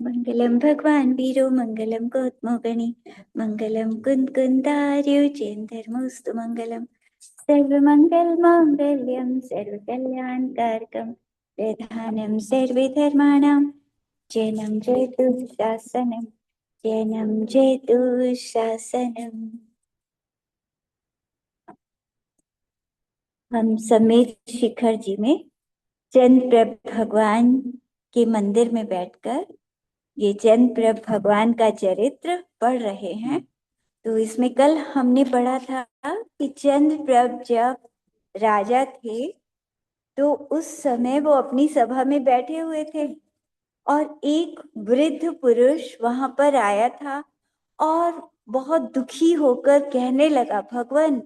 मंगलम भगवान वीरो मंगलम गौतमोगणि मंगलम कुंद कुंदार्युजेन्दर्मोस्तु मंगलम सर्वमंगल मांगल्यम सर्वकल्याणकारकम प्रधानम सर्वधर्माणां जयनं जयतु शासनम जयनं जयतु शासनम। हम समेत शिखर जी में चंद्रप्रभ भगवान के मंदिर में बैठकर ये चंद्रप्रभ भगवान का चरित्र पढ़ रहे हैं। तो इसमें कल हमने पढ़ा था कि चंद्रप्रभ जब राजा थे तो उस समय वो अपनी सभा में बैठे हुए थे और एक वृद्ध पुरुष वहां पर आया था और बहुत दुखी होकर कहने लगा, भगवान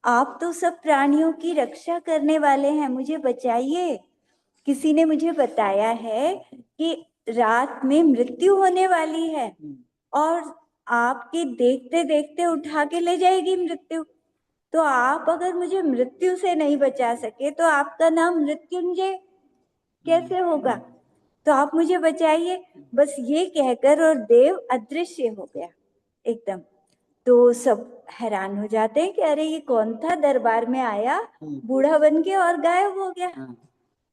आप तो सब प्राणियों की रक्षा करने वाले हैं, मुझे बचाइए। किसी ने मुझे बताया है कि रात में मृत्यु होने वाली है और आपके देखते देखते उठा के ले जाएगी मृत्यु। तो आप अगर मुझे मृत्यु से नहीं बचा सके तो आपका नाम मृत्युंजय कैसे होगा? तो आप मुझे बचाइए। बस ये कहकर और देव अदृश्य हो गया एकदम। तो सब हैरान हो जाते हैं कि अरे ये कौन था, दरबार में आया बूढ़ा बन के और गायब हो गया।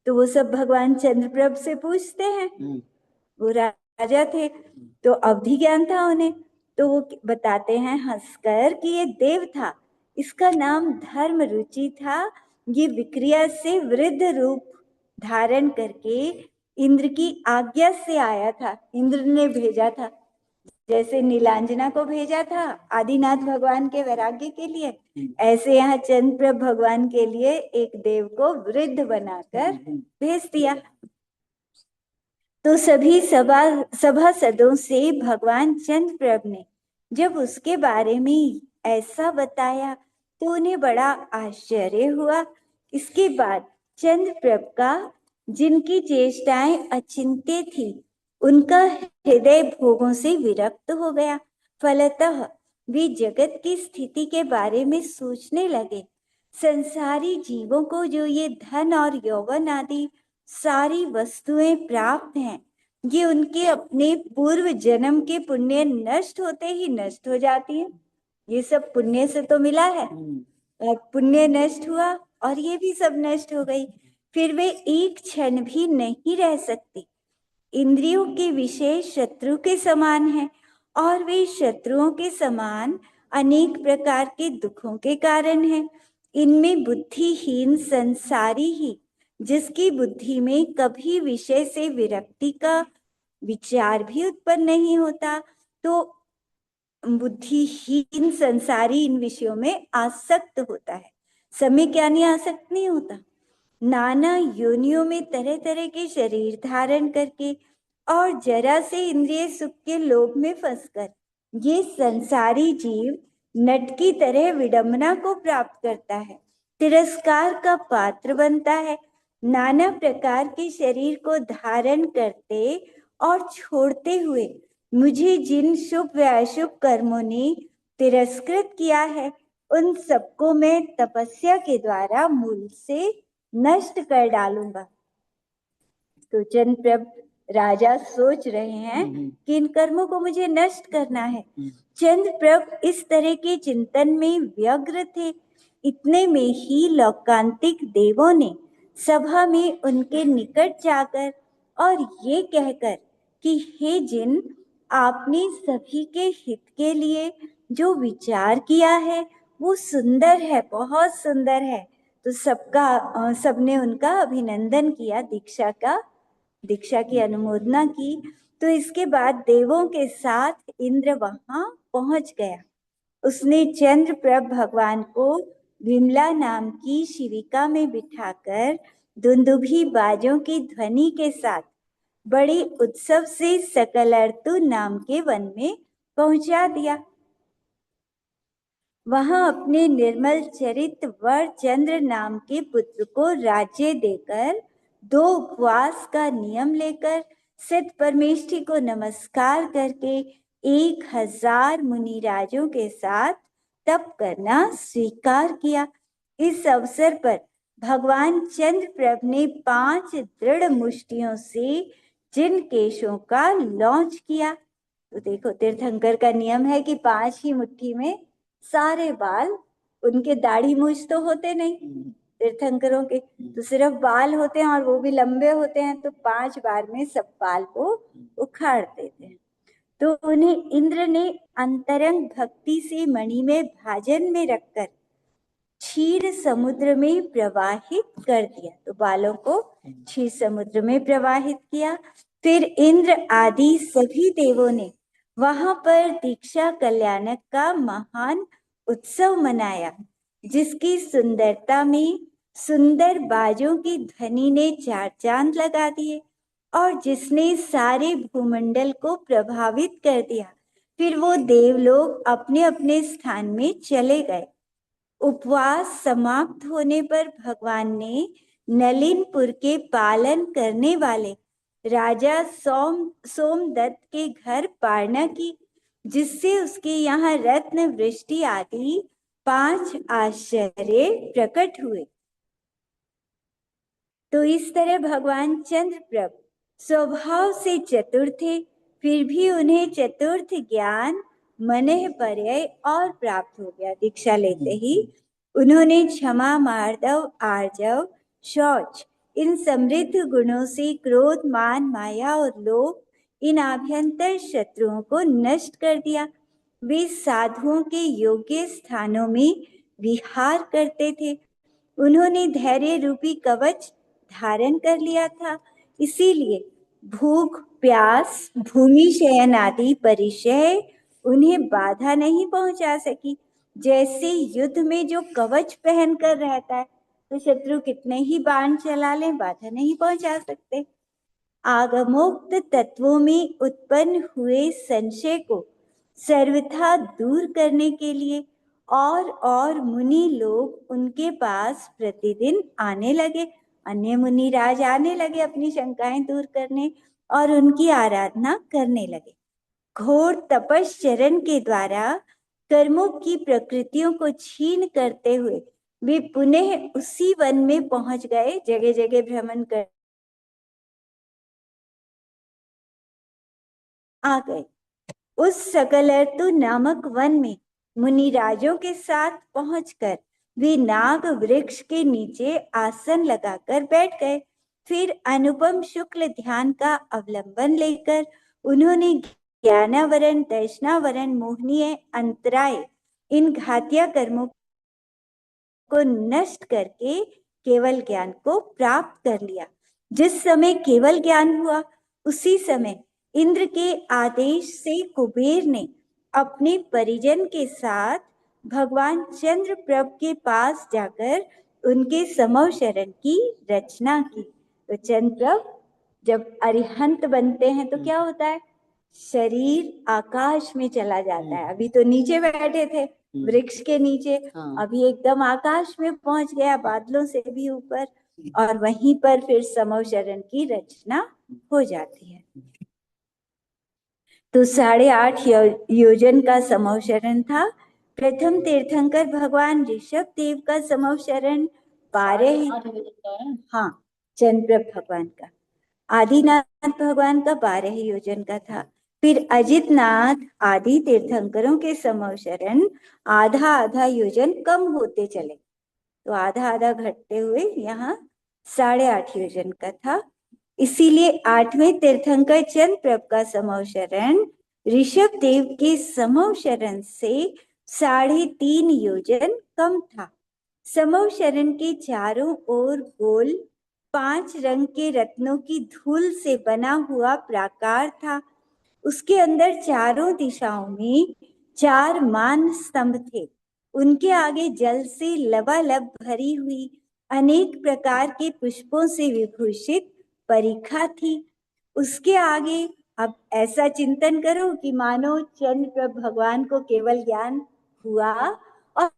तो वो सब भगवान चंद्रप्रभ से पूछते हैं। वो राजा थे तो अवधि ज्ञान था उन्हें, तो वो बताते हैं हंसकर कि ये देव था, इसका नाम धर्म रुचि था। ये विक्रिया से वृद्ध रूप धारण करके इंद्र की आज्ञा से आया था, इंद्र ने भेजा था। जैसे नीलांजना को भेजा था आदिनाथ भगवान के वैराग्य के लिए, ऐसे यहाँ चंद्रप्रभ भगवान के लिए एक देव को वृद्ध बनाकर भेज दिया। तो सभी सभासदों से भगवान चंद्रप्रभ ने जब उसके बारे में ऐसा बताया तो उन्हें बड़ा आश्चर्य हुआ। इसके बाद चंद्रप्रभ का, जिनकी चेष्टाएं अचिंत्य थी, उनका हृदय भोगों से विरक्त हो गया। फलतः वे जगत की स्थिति के बारे में सोचने लगे। संसारी जीवों को जो ये धन और यौवन आदि सारी वस्तुएं प्राप्त हैं, ये उनके अपने पूर्व जन्म के पुण्य नष्ट होते ही नष्ट हो जाती हैं। ये सब पुण्य से तो मिला है और पुण्य नष्ट हुआ और ये भी सब नष्ट हो गई। फिर वे एक क्षण भी नहीं रह सकती। इंद्रियों के विषय शत्रु के समान है और वे शत्रुओं के समान अनेक प्रकार के दुखों के कारण है। इनमें बुद्धिहीन संसारी ही, जिसकी बुद्धि में कभी विषय से विरक्ति का विचार भी उत्पन्न नहीं होता, तो बुद्धिहीन संसारी इन विषयों में आसक्त होता है। समय क्या नहीं आसक्त नहीं होता। नाना योनियों में तरह तरह के शरीर धारण करके और जरा से इंद्रिय सुख के लोभ में फंसकर ये संसारी जीव नट की तरह विडंबना को प्राप्त करता है, तिरस्कार का पात्र बनता है। नाना प्रकार के शरीर को धारण करते और छोड़ते हुए मुझे जिन शुभ व अशुभ कर्मों ने तिरस्कृत किया है, उन सबको मैं तपस्या के द्वारा मूल से नष्ट कर डालूंगा। तो चंद्रप्रभ राजा सोच रहे हैं कि इन कर्मों को मुझे नष्ट करना है। चंद्रप्रभ इस तरह के चिंतन में व्यग्र थे। इतने में ही लौकांतिक देवों ने सभा में उनके निकट जाकर और ये कहकर कि हे जिन, आपने सभी के हित के लिए जो विचार किया है वो सुंदर है, बहुत सुंदर है। तो सबने उनका अभिनंदन किया, दीक्षा की अनुमोदना की। तो इसके बाद देवों के साथ इंद्र वहां पहुंच गया। उसने चंद्रप्रभ भगवान को विमला नाम की शिविका में बिठाकर दुंदुभी बाजों की ध्वनि के साथ बड़ी उत्सव से सकलर्तु नाम के वन में पहुंचा दिया। वहां अपने निर्मल चरित वर चंद्र नाम के पुत्र को राज्य देकर 2 उपवास का नियम लेकर सिद्ध परमेष्ठी को नमस्कार करके 1000 मुनिराजों के साथ तप करना स्वीकार किया। इस अवसर पर भगवान चंद्रप्रभ ने 5 दृढ़ मुष्टियों से जिन केशों का लॉन्च किया, तो देखो तीर्थंकर का नियम है कि 5 ही मुट्ठी में सारे बाल, उनके दाढ़ी मूछ तो होते नहीं तीर्थंकरों के, तो सिर्फ बाल होते हैं और वो भी लंबे होते हैं, तो 5 बार में सब बाल को उखाड़ देते हैं। तो उन्हें इंद्र ने अंतरंग भक्ति से मणि में भाजन में रखकर क्षीर समुद्र में प्रवाहित कर दिया, तो बालों को क्षीर समुद्र में प्रवाहित किया। फिर इंद्र आदि सभी देवों ने वहां पर दीक्षा कल्याणक का महान उत्सव मनाया, जिसकी सुंदरता में सुंदर बाजों की ध्वनि ने 4 चांद लगा दिए और जिसने सारे भूमंडल को प्रभावित कर दिया। फिर वो देवलोग अपने अपने स्थान में चले गए। उपवास समाप्त होने पर भगवान ने नलिनपुर के पालन करने वाले राजा सोमदत्त के घर पारणा की, जिससे उसके यहाँ रत्न वृष्टि आदि 5 आश्चर्य प्रकट हुए। तो इस तरह भगवान चंद्रप्रभ स्वभाव से चतुर थे, फिर भी उन्हें चतुर्थ ज्ञान मनः पर्यय और प्राप्त हो गया। दीक्षा लेते ही उन्होंने क्षमा, मार्दव, आर्जव, शौच इन समृद्ध गुणों से क्रोध, मान, माया और लोभ इन आभ्यंतर शत्रुओं को नष्ट कर दिया। वे साधुओं के योग्य स्थानों में विहार करते थे। उन्होंने धैर्य रूपी कवच धारण कर लिया था, इसीलिए भूख, प्यास, भूमि शयन आदि परिचय उन्हें बाधा नहीं पहुंचा सकी। जैसे युद्ध में जो कवच पहन कर रहता है, तो शत्रु कितने ही बाण चला ले, बाधा नहीं पहुंचा सकते। आगमोक्त तत्वों में उत्पन्न हुए संशय को सर्वथा दूर करने के लिए और मुनि लोग उनके पास प्रतिदिन आने लगे। अन्य मुनि राज आने लगे अपनी शंकाएं दूर करने और उनकी आराधना करने लगे। घोर तपश्चरण के द्वारा कर्मों की प्रकृतियों को छीन करते हुए वे पुनः उसी वन में पहुंच गए, जगह जगह भ्रमण कर आ गए। उस सकलर्तु नामक वन में मुनिराजों के साथ पहुंचकर वे नाग वृक्ष के नीचे आसन लगाकर बैठ गए। फिर अनुपम शुक्ल ध्यान का अवलंबन लेकर उन्होंने ज्ञानावरण, दर्शनावरण, मोहनीय, अंतराय इन घातिया कर्मों को नष्ट करके केवल ज्ञान को प्राप्त कर लिया। जिस समय केवल ज्ञान हुआ, उसी समय इंद्र के आदेश से कुबेर ने अपने परिजन के साथ भगवान चंद्रप्रभ के पास जाकर उनके समव शरण की रचना की। तो चंद्रप्रभ जब अरिहंत बनते हैं तो क्या होता है, शरीर आकाश में चला जाता है। अभी तो नीचे बैठे थे वृक्ष के नीचे, अभी एकदम आकाश में पहुंच गया, बादलों से भी ऊपर, और वहीं पर फिर समव शरण की रचना हो जाती है। तो 8.5 योजन का समव शरण था। प्रथम तीर्थंकर भगवान ऋषभ देव का समव शरण 12, हाँ, चंद्रप्रभ भगवान का। आदिनाथ भगवान का 12 योजन का था। फिर अजितनाथ आदि तीर्थंकरों के समव शरण आधा आधा योजन कम होते चले, तो आधा आधा घटते हुए यहाँ 8.5 योजन का था। इसीलिए 8वें तीर्थंकर चंद्रप्रभ का समव शरण ऋषभ देव के समव शरण से 3.5 योजन कम था। समव शरण के चारों ओर गोल 5 रंग के रत्नों की धूल से बना हुआ प्राकार था। उसके अंदर चारों दिशाओं में 4 मान स्तंभ थे। उनके आगे जल से लबालब भरी हुई अनेक प्रकार के पुष्पों से विभूषित परिखा थी। उसके आगे अब ऐसा चिंतन करो कि मानो चंद्रप्रभ भगवान को केवल ज्ञान हुआ और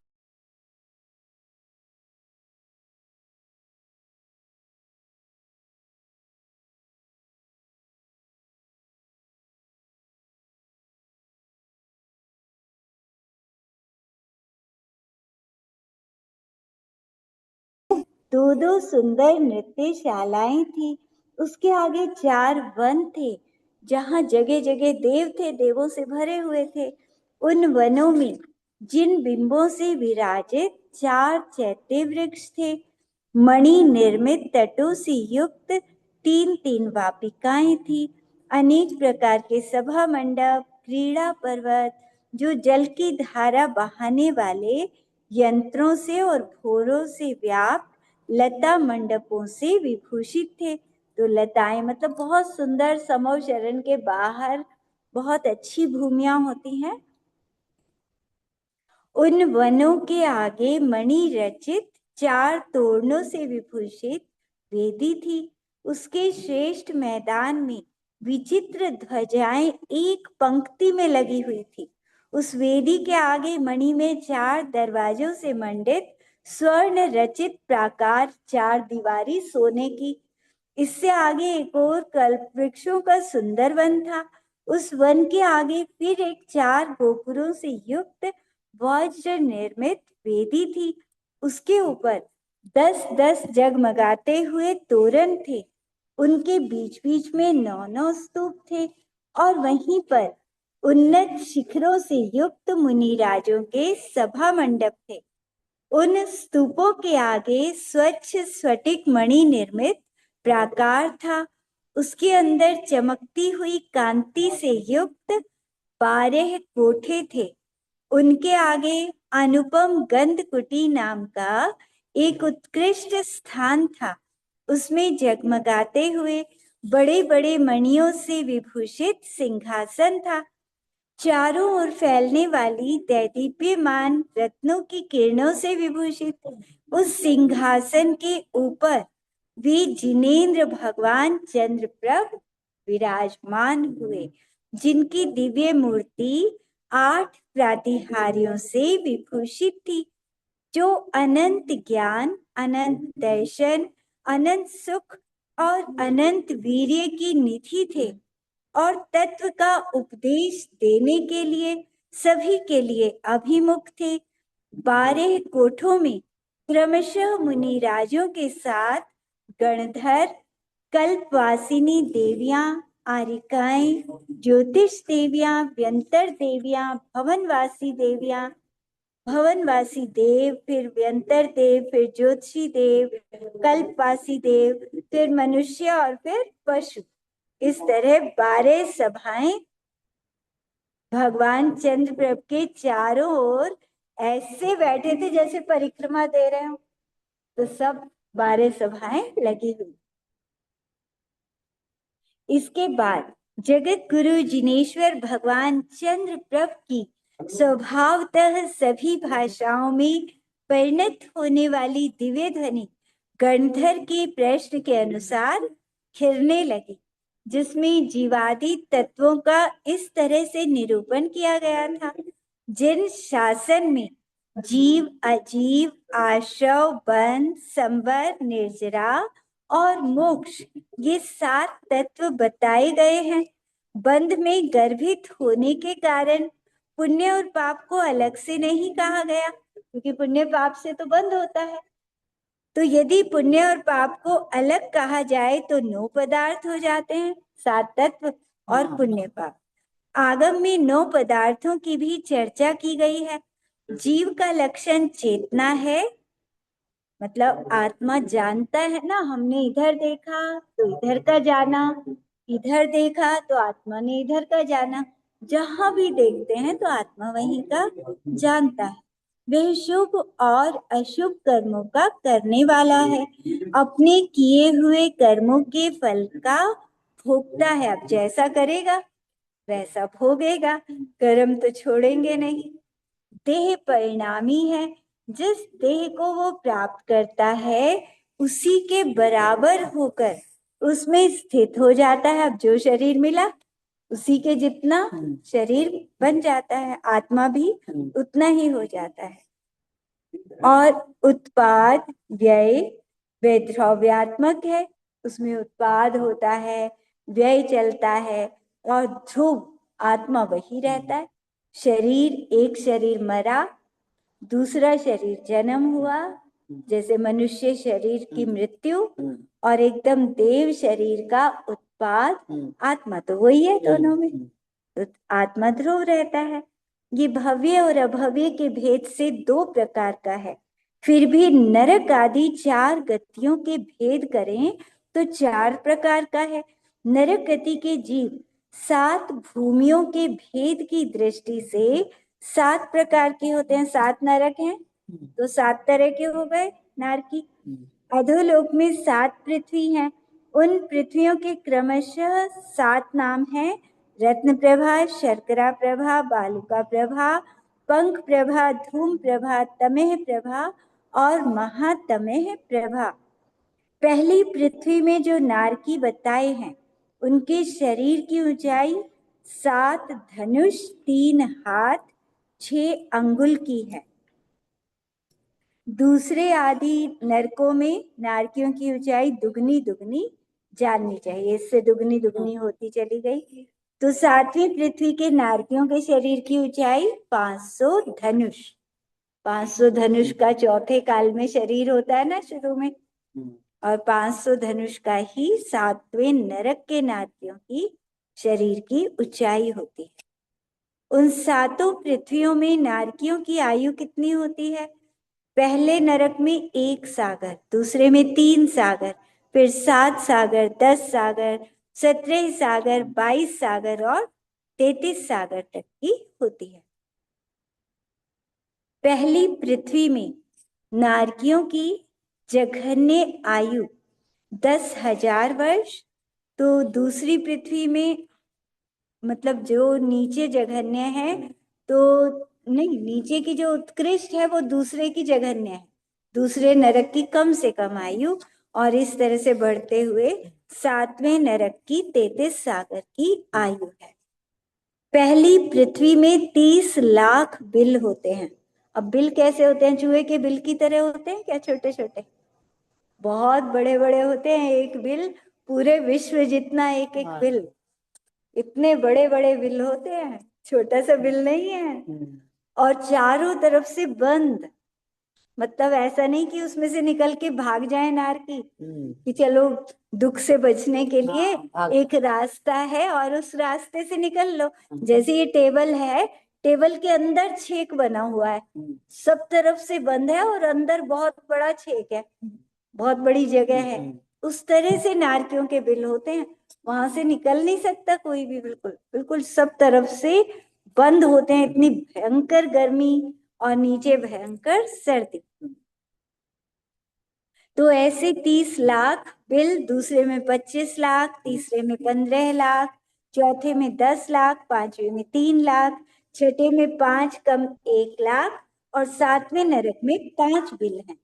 दो दो सुंदर नृत्यशालाएं थी। उसके आगे 4 वन थे, जहाँ जगह जगह देव थे, देवों से भरे हुए थे। उन वनों में जिन बिंबों से विराजित 4 चैत्य वृक्ष थे, मणि निर्मित तटों से युक्त 3 वापिकाएं थी, अनेक प्रकार के सभा मंडप, क्रीड़ा पर्वत, जो जल की धारा बहाने वाले यंत्रों से और भोरों से व्याप्त लता मंडपों से विभूषित थे। तो लताएं मतलब बहुत सुंदर, समो शरण के बाहर बहुत अच्छी भूमियां होती हैं। उन वनों के आगे मणि रचित 4 तोरणों से विभूषित वेदी थी। उसके श्रेष्ठ मैदान में विचित्र ध्वजाएं एक पंक्ति में लगी हुई थी। उस वेदी के आगे मणि में 4 दरवाजों से मंडित स्वर्ण रचित प्राकार 4 दीवारी सोने की। इससे आगे एक और कल्प वृक्षों का सुंदर वन था। उस वन के आगे फिर एक 4 गोपुरों से युक्त वज्र निर्मित वेदी थी। उसके ऊपर 10-10 जगमगाते हुए तोरण थे। उनके बीच बीच में 9-9 स्तूप थे और वहीं पर उन्नत शिखरों से युक्त मुनिराजों के सभा मंडप थे। उन स्तूपों के आगे स्वच्छ स्फटिक मणि निर्मित प्राकार था। उसके अंदर चमकती हुई कांति से युक्त 12 कोठे थे। उनके आगे अनुपम गंधकुटी नाम का एक उत्कृष्ट स्थान था। उसमें जगमगाते हुए बड़े बड़े मणियों से विभूषित सिंहासन था। चारों ओर फैलने वाली दैदीप्यमान रत्नों की किरणों से विभूषित उस सिंहासन के ऊपर वे जिनेंद्र भगवान चंद्रप्रभ विराजमान हुए, जिनकी दिव्य मूर्ति 8 प्रातिहार्यों से विभूषित थी, जो अनंत ज्ञान, अनंत दर्शन, अनंत सुख और अनंत वीर्य की निधि थे और तत्व का उपदेश देने के लिए सभी के लिए अभिमुख थे। 12 कोठों में क्रमशः मुनिराजों के साथ गणधर, कल्पवासिनी देवियां, आरिकाएं, ज्योतिष देवियां, व्यंतर देवियां, भवनवासी देव, फिर व्यंतर देव, फिर ज्योतिषी देव, कल्पवासी देव, फिर मनुष्य और फिर पशु। इस तरह 12 सभाएं भगवान चंद्रप्रभ के चारों ओर ऐसे बैठे थे जैसे परिक्रमा दे रहे हो। तो सब 12 सभाएं लगी हुई। इसके बाद जगत गुरु जिनेश्वर भगवान चंद्रप्रभ की स्वभावतः सभी भाषाओं में परिणत होने वाली दिव्य ध्वनि गणधर के प्रश्न के अनुसार खिलने लगी, जिसमें जीवादि तत्वों का इस तरह से निरूपण किया गया था। जिन शासन में जीव, अजीव, आशव, बंध, संवर, निर्जरा और मोक्ष ये 7 तत्व बताए गए हैं। बंध में गर्भित होने के कारण पुण्य और पाप को अलग से नहीं कहा गया, क्योंकि पुण्य पाप से तो बंध होता है। तो यदि पुण्य और पाप को अलग कहा जाए तो 9 पदार्थ हो जाते हैं, 7 तत्व और पुण्य पाप। आगम में 9 पदार्थों की भी चर्चा की गई है। जीव का लक्षण चेतना है, मतलब आत्मा जानता है ना, हमने इधर देखा तो इधर का जाना, इधर देखा तो आत्मा ने इधर का जाना। जहां भी देखते हैं तो आत्मा वहीं का जानता है। वह शुभ और अशुभ कर्मों का करने वाला है, अपने किए हुए कर्मों के फल का भोगता है। अब जैसा करेगा वैसा भोगेगा, कर्म तो छोड़ेंगे नहीं। देह परिणामी है, जिस देह को वो प्राप्त करता है उसी के बराबर होकर उसमें स्थित हो जाता है। अब जो शरीर मिला उसी के जितना शरीर बन जाता है, आत्मा भी उतना ही हो जाता है। और उत्पाद व्यय वैद्रव्यात्मक है, उसमें उत्पाद होता है, व्यय चलता है और ध्रुव आत्मा वही रहता है। शरीर, एक शरीर मरा, दूसरा शरीर जन्म हुआ, जैसे मनुष्य शरीर की मृत्यु और एकदम देव शरीर का उत्पाद आत्मा, तो वही है दोनों में। तो आत्मा ध्रुव रहता है। ये भव्य और अभव्य के भेद से दो प्रकार का है। फिर भी नरक आदि चार गतियों के भेद करें तो चार प्रकार का है। नरक गति के जीव सात भूमियों के भेद की दृष्टि से सात प्रकार के होते हैं। सात नरक हैं तो सात तरह के हो गए नारकी। अधोलोक में सात पृथ्वी हैं। उन पृथ्वियों के क्रमशः सात नाम हैं: रत्न प्रभा, शर्करा प्रभा, बालुका प्रभा, पंख प्रभा, धूम प्रभा, तमेह प्रभा और महातमेह प्रभा। पहली पृथ्वी में जो नारकी बताए हैं उनके शरीर की ऊंचाई 7 धनुष 3 हाथ 6 अंगुल की है। दूसरे आदि नरकों में नारकियों की ऊंचाई दुगनी दुगनी जाननी चाहिए, इससे दुगनी दुगनी होती चली गई। तो सातवीं पृथ्वी के नारकियों के शरीर की ऊंचाई 500 धनुष। 500 धनुष का चौथे काल में शरीर होता है ना शुरू में, और 500 धनुष का ही सातवें नरक के नारकियों की शरीर की ऊंचाई होती है। उन सातों पृथ्वियों में नारकियों की आयु कितनी होती है? पहले नरक में 1 सागर, दूसरे में 3 सागर, फिर 7 सागर, 10 सागर, 17 सागर, 22 सागर और 33 सागर तक की होती है। पहली पृथ्वी में नारकियों की जघन्य आयु 10,000 वर्ष, तो दूसरी पृथ्वी में मतलब जो नीचे जघन्य है, तो नहीं, नीचे की जो उत्कृष्ट है वो दूसरे की जघन्य है, दूसरे नरक की कम से कम आयु, और इस तरह से बढ़ते हुए सातवें नरक की 33 सागर की आयु है। पहली पृथ्वी में 30 लाख बिल होते हैं। अब बिल कैसे होते हैं? चूहे के बिल की तरह होते हैं क्या? छोटे छोटे, बहुत बड़े बड़े होते हैं। एक बिल पूरे विश्व जितना, एक एक बिल, इतने बड़े बड़े बिल होते हैं, छोटा सा बिल नहीं है। और चारों तरफ से बंद, मतलब ऐसा नहीं कि उसमें से निकल के भाग जाए नारकी, कि चलो दुख से बचने के लिए एक रास्ता है और उस रास्ते से निकल लो। जैसे ये टेबल है, टेबल के अंदर छेक बना हुआ है, सब तरफ से बंद है और अंदर बहुत बड़ा छेक है, बहुत बड़ी जगह है। उस तरह से नारकियों के बिल होते हैं, वहां से निकल नहीं सकता कोई भी, बिल्कुल बिल्कुल सब तरफ से बंद होते हैं। इतनी भयंकर गर्मी और नीचे भयंकर सर्दी। तो ऐसे 30 लाख बिल, दूसरे में 25 लाख, तीसरे में 15 लाख, चौथे में 10 लाख, पांचवे में 3 लाख, छठे में 5 कम 1 लाख और सातवें नरक में 5 बिल हैं।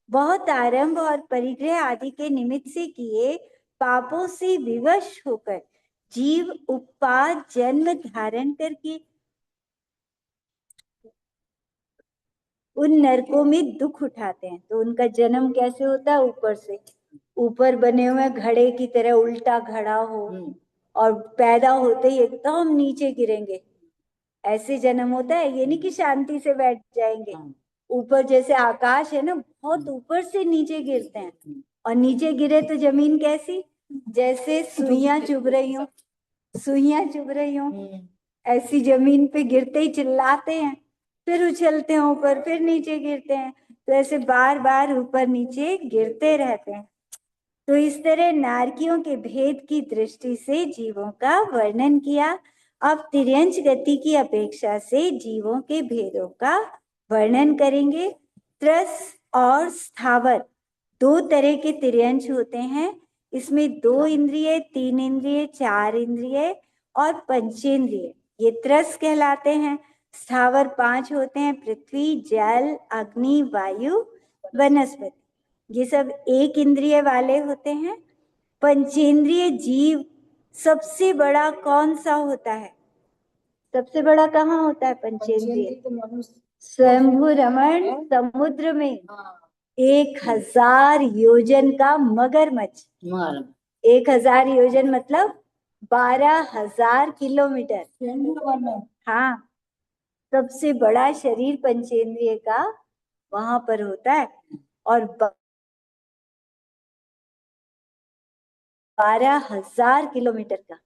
बहुत आरंभ और परिग्रह आदि के निमित्त से किए पापों से विवश होकर जीव उत्पाद जन्म धारण करके उन नरकों में दुख उठाते हैं। तो उनका जन्म कैसे होता है? ऊपर से, ऊपर बने हुए घड़े की तरह उल्टा घड़ा हो, और पैदा होते ही एकदम नीचे गिरेंगे, ऐसे जन्म होता है। ये नहीं कि शांति से बैठ जाएंगे, ऊपर जैसे आकाश है ना, बहुत ऊपर से नीचे गिरते हैं। और नीचे गिरे तो जमीन कैसी? जैसे सुइयां चुभ रही हो, सुइयां चुभ रही हो, ऐसी जमीन पे गिरते ही चिल्लाते हैं, फिर उछलते हैं ऊपर, फिर नीचे गिरते हैं, तो ऐसे बार बार ऊपर नीचे गिरते रहते हैं। तो इस तरह नारकियों के भेद की दृष्टि से जीवों का वर्णन किया। अब तिर्यंच गति की अपेक्षा से जीवों के भेदों का वर्णन करेंगे। त्रस और स्थावर दो तरह के तिर्यंच होते हैं। इसमें 2 इंद्रिय, 3 इंद्रिय, 4 इंद्रिय और पंचेंद्रिय, ये त्रस कहलाते हैं। स्थावर 5 होते हैं: पृथ्वी, जल, अग्नि, वायु, वनस्पति, ये सब 1 इंद्रिय वाले होते हैं। पंचेंद्रिय जीव सबसे बड़ा कौन सा होता है? सबसे बड़ा कहाँ होता है पंचेंद्रिय? स्वयंभू रमण समुद्र में 1000 योजन का मगरमच्छ। 1000 योजन मतलब 12,000 किलोमीटर। हाँ, सबसे बड़ा शरीर पंचेंद्रिय का वहां पर होता है। और 12,000 किलोमीटर का।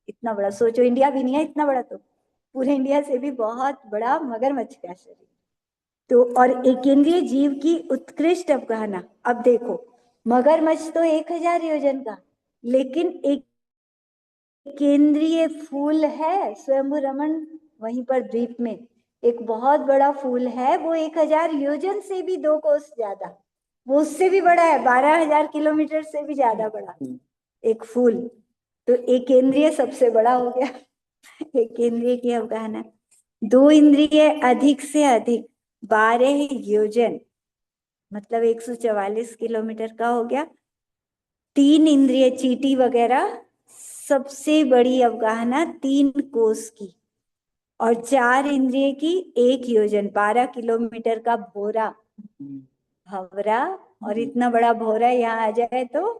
इतना बड़ा, सोचो, इंडिया भी नहीं है इतना बड़ा, तो पूरे इंडिया से भी बहुत बड़ा मगरमच्छ का शरीर। तो और एक केंद्रीय जीव की उत्कृष्ट अवगाहना। अब देखो, मगरमच्छ तो 1,000 योजन का, लेकिन एक केंद्रीय फूल है स्वयंभू रमन, वहीं पर द्वीप में एक बहुत बड़ा फूल है, वो 1,000 योजन से भी 2 कोस ज्यादा, वो उससे भी बड़ा है, 12,000 किलोमीटर से भी ज्यादा बड़ा एक फूल। तो एक केंद्रीय सबसे बड़ा हो गया। एक केंद्रीय की अवगाहना। 2 इंद्रिय अधिक से अधिक 12 योजन, मतलब 144 किलोमीटर का हो गया। 3 इंद्रिय, चींटी वगैरह, सबसे बड़ी अवगाहना 3 कोस की। और 4 इंद्रिय की 1 योजन, 12 किलोमीटर का भौरा, भंवरा। और इतना बड़ा भौरा यहाँ आ जाए तो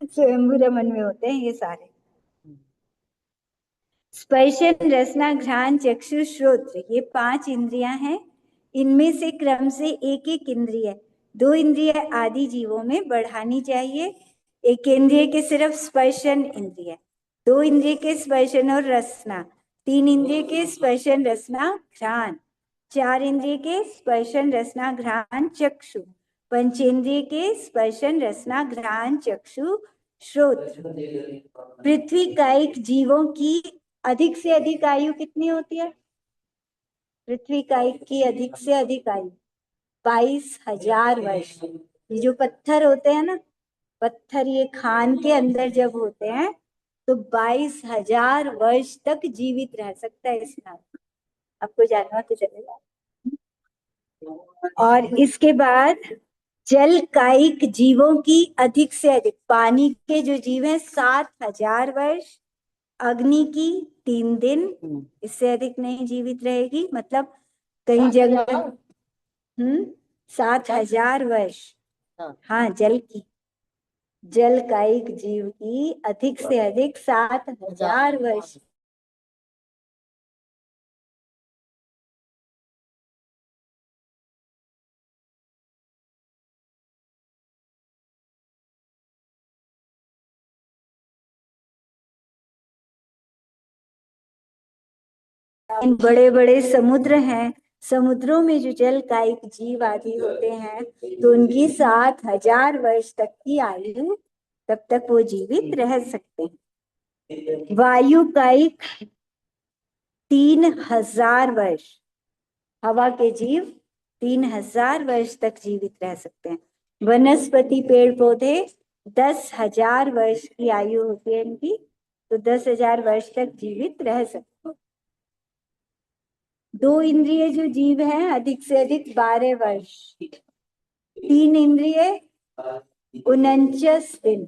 स्वयंभू रमन में होते हैं ये सारे। स्पर्शन, रसना, घ्राण, चक्षु, श्रोत्र, ये 5 इंद्रियां हैं। इनमें से क्रम से एक एक इंद्रिय, 2 इंद्रिय आदि जीवों में बढ़ानी चाहिए। एक इंद्रिय के सिर्फ स्पर्शन इंद्रिय, 2 इंद्रिय के स्पर्शन और रसना, 3 इंद्रिय के स्पर्शन रसना घ्राण, 4 इंद्रिय के स्पर्शन रसना घ्राण चक्षु, पंचेंद्रिय के स्पर्शन रसना घ्राण चक्षु श्रोत्र। पृथ्वी कायिक जीवों की अधिक से अधिक आयु कितनी होती है? पृथ्वी कायिक की अधिक से अधिक आयु 22,000 वर्ष। ये जो पत्थर होते हैं ना, पत्थर ये खान के अंदर जब होते हैं तो 22,000 वर्ष तक जीवित रह सकता है इसमें। आपको जानना तो चलेगा। और इसके बाद जल कायिक जीवों की अधिक से अधिक, पानी के जो जीव हैं 7,000 वर्ष, अग्नि की 3 दिन, इससे अधिक नहीं जीवित रहेगी, मतलब कई जगह 7,000 वर्ष। हाँ, जल की, जल कायिक जीव की अधिक से अधिक 7,000 वर्ष। इन बड़े बड़े समुद्र हैं, समुद्रों में जो जल कायिक जीव आदि होते हैं, तो उनकी 7,000 वर्ष तक की आयु, तब तक वो जीवित रह सकते हैं। वायु कायिक 3,000 वर्ष, हवा के जीव 3,000 वर्ष तक जीवित रह सकते हैं। वनस्पति पेड़ पौधे 10,000 वर्ष की आयु होती है इनकी, तो 10,000 वर्ष तक जीवित रह सकते हैं। 2 इंद्रिय जो जीव हैं अधिक से अधिक 12 वर्ष, 3 इंद्रिय 49 दिन,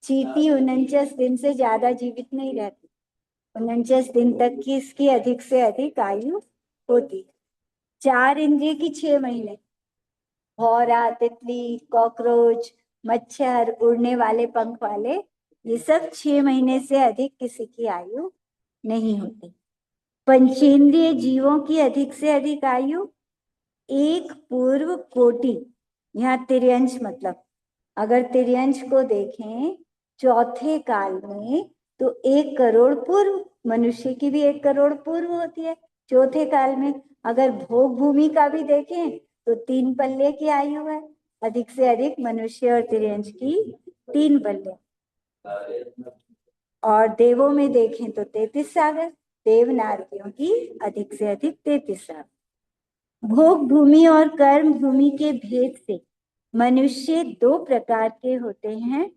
चींटी 49 दिन से ज्यादा जीवित नहीं रहती, 49 दिन तक की इसकी अधिक से अधिक आयु होती। 4 इंद्रिय की 6 महीने, भौरा, तितली, कॉकरोच, मच्छर, उड़ने वाले पंख वाले, ये सब 6 महीने से अधिक किसी की आयु नहीं होती। पंचेंद्रिय जीवों की अधिक से अधिक आयु 1 पूर्व कोटि, यहाँ तिर्यंश, मतलब अगर तिर्यंश को देखें चौथे काल में, तो 1 करोड़ पूर्व, मनुष्य की भी 1 करोड़ पूर्व होती है चौथे काल में। अगर भोग भूमि का भी देखें तो 3 पल्ले की आयु है, अधिक से अधिक मनुष्य और तिर्यंश की 3 पल्ले। और देवों में देखें तो 33 सागर, देव नारकियों की अधिक से अधिक 33 सागर। भोग भूमि और कर्म भूमि के भेद से मनुष्य 2 प्रकार के होते हैं।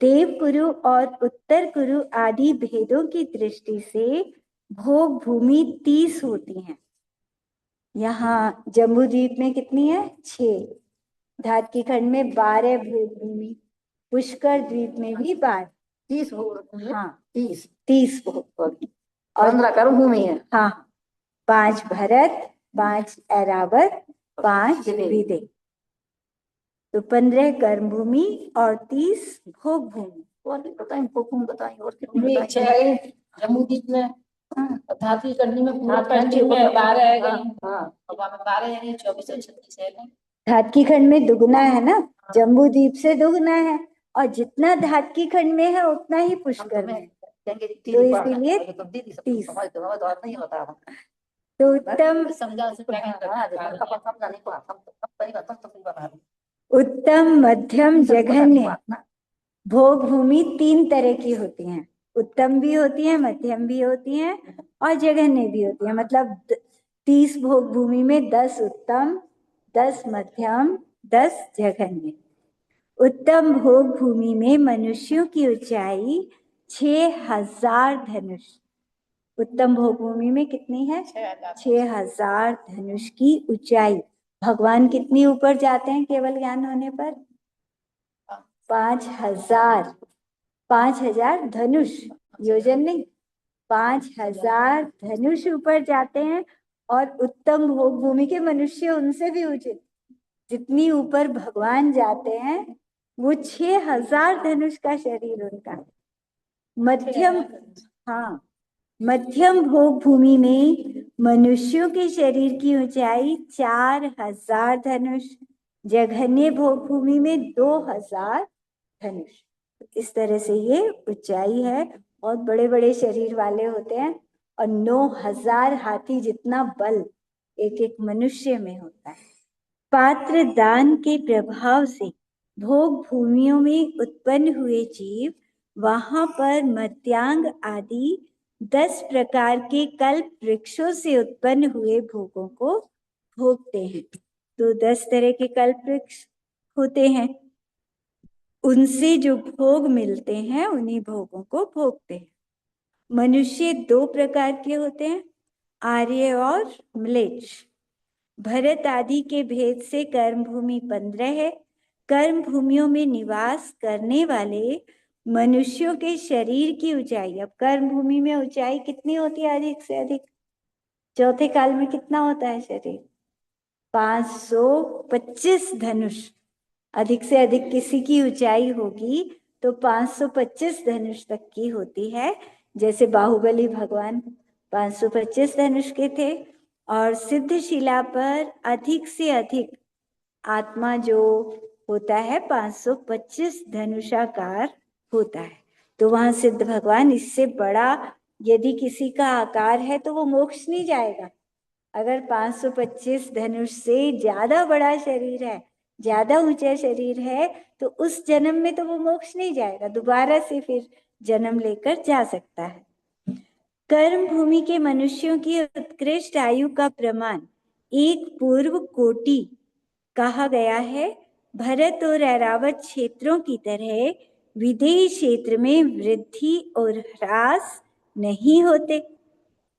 देव कुरु और उत्तर कुरु आदि भेदों की दृष्टि से भोग भूमि 30 होती हैं। यहाँ जम्बू द्वीप में कितनी है? 6। धातकी खंड में 12 भोग भूमि, पुष्कर द्वीप में भी 12, 30 भोग। हाँ 30 भोग, और 15 कर्म भूमि है। हाँ, 5 भरत, 5 ऐरावत, 5 विदे, तो 15 कर्म भूमि और 30 भोग भूमि। और भी बताएं, भोग भूमि बताएं, और कितनी बताएं? जम्मू द्वीप में धातु करनी में 12 है, 12 यानी 24 और 36 है। धातकी खंड में दुगना है ना, जम्बू द्वीप से दुगना है, और जितना धातकी खंड में है उतना ही पुष्कर में, तो इसीलिए 30। तो उत्तम मध्यम जघन्य भोग भूमि 3 तरह की होती हैं। उत्तम भी होती है, मध्यम भी होती हैं और जघन्य भी होती है। मतलब 30 भोग भूमि में 10 उत्तम, 10 मध्यम, 10 जघन्य। उत्तम भोग भूमि में मनुष्यों की ऊंचाई 6000 धनुष। उत्तम भोग भूमि में कितनी है? 6000 धनुष की ऊंचाई। भगवान कितनी ऊपर जाते हैं केवल ज्ञान होने पर? 5000। 5000 धनुष, योजन नहीं, 5000 धनुष ऊपर जाते हैं। और उत्तम भोग भूमि के मनुष्य उनसे भी ऊंचे, जितनी ऊपर भगवान जाते हैं वो 6000 धनुष का शरीर उनका। मध्यम, हाँ, मध्यम भोग भूमि में मनुष्यों के शरीर की ऊंचाई 4000 धनुष, जघन्य भोग भूमि में 2000 धनुष। इस तरह से ये ऊंचाई है। बहुत बड़े बड़े शरीर वाले होते हैं और 9000 हाथी जितना बल एक एक मनुष्य में होता है। पात्र दान के प्रभाव से भोग भूमियों में उत्पन्न हुए जीव वहां पर मध्यांग आदि 10 प्रकार के कल्प वृक्षों से उत्पन्न हुए भोगों को भोगते हैं। तो 10 तरह के कल्प वृक्ष होते हैं, उनसे जो भोग मिलते हैं उन्हीं भोगों को भोगते हैं। मनुष्य 2 प्रकार के होते हैं, आर्य और म्लेच्छ। भरत आदि के भेद से कर्म भूमि 15 है। कर्म भूमियों में निवास करने वाले मनुष्यों के शरीर की ऊंचाई, अब कर्म भूमि में ऊंचाई कितनी होती है? अधिक से अधिक चौथे काल में कितना होता है शरीर? 525 धनुष। अधिक से अधिक किसी की ऊंचाई होगी तो 525 धनुष तक की होती है। जैसे बाहुबली भगवान 525 धनुष के थे। और सिद्धशिला पर अधिक से अधिक आत्मा जो होता है 525 धनुषाकार होता है। तो वहां सिद्ध भगवान, इससे बड़ा यदि किसी का आकार है तो वो मोक्ष नहीं जाएगा। अगर 525 धनुष से ज्यादा बड़ा शरीर है, ज्यादा ऊंचा शरीर है, तो उस जन्म में तो वो मोक्ष नहीं जाएगा, दोबारा से फिर जन्म लेकर जा सकता है। कर्म भूमि के मनुष्यों की उत्कृष्ट आयु का प्रमाण एक पूर्व कोटि कहा गया है। भरत और ऐरावत क्षेत्रों की तरह विदेह क्षेत्र में वृद्धि और ह्रास नहीं होते।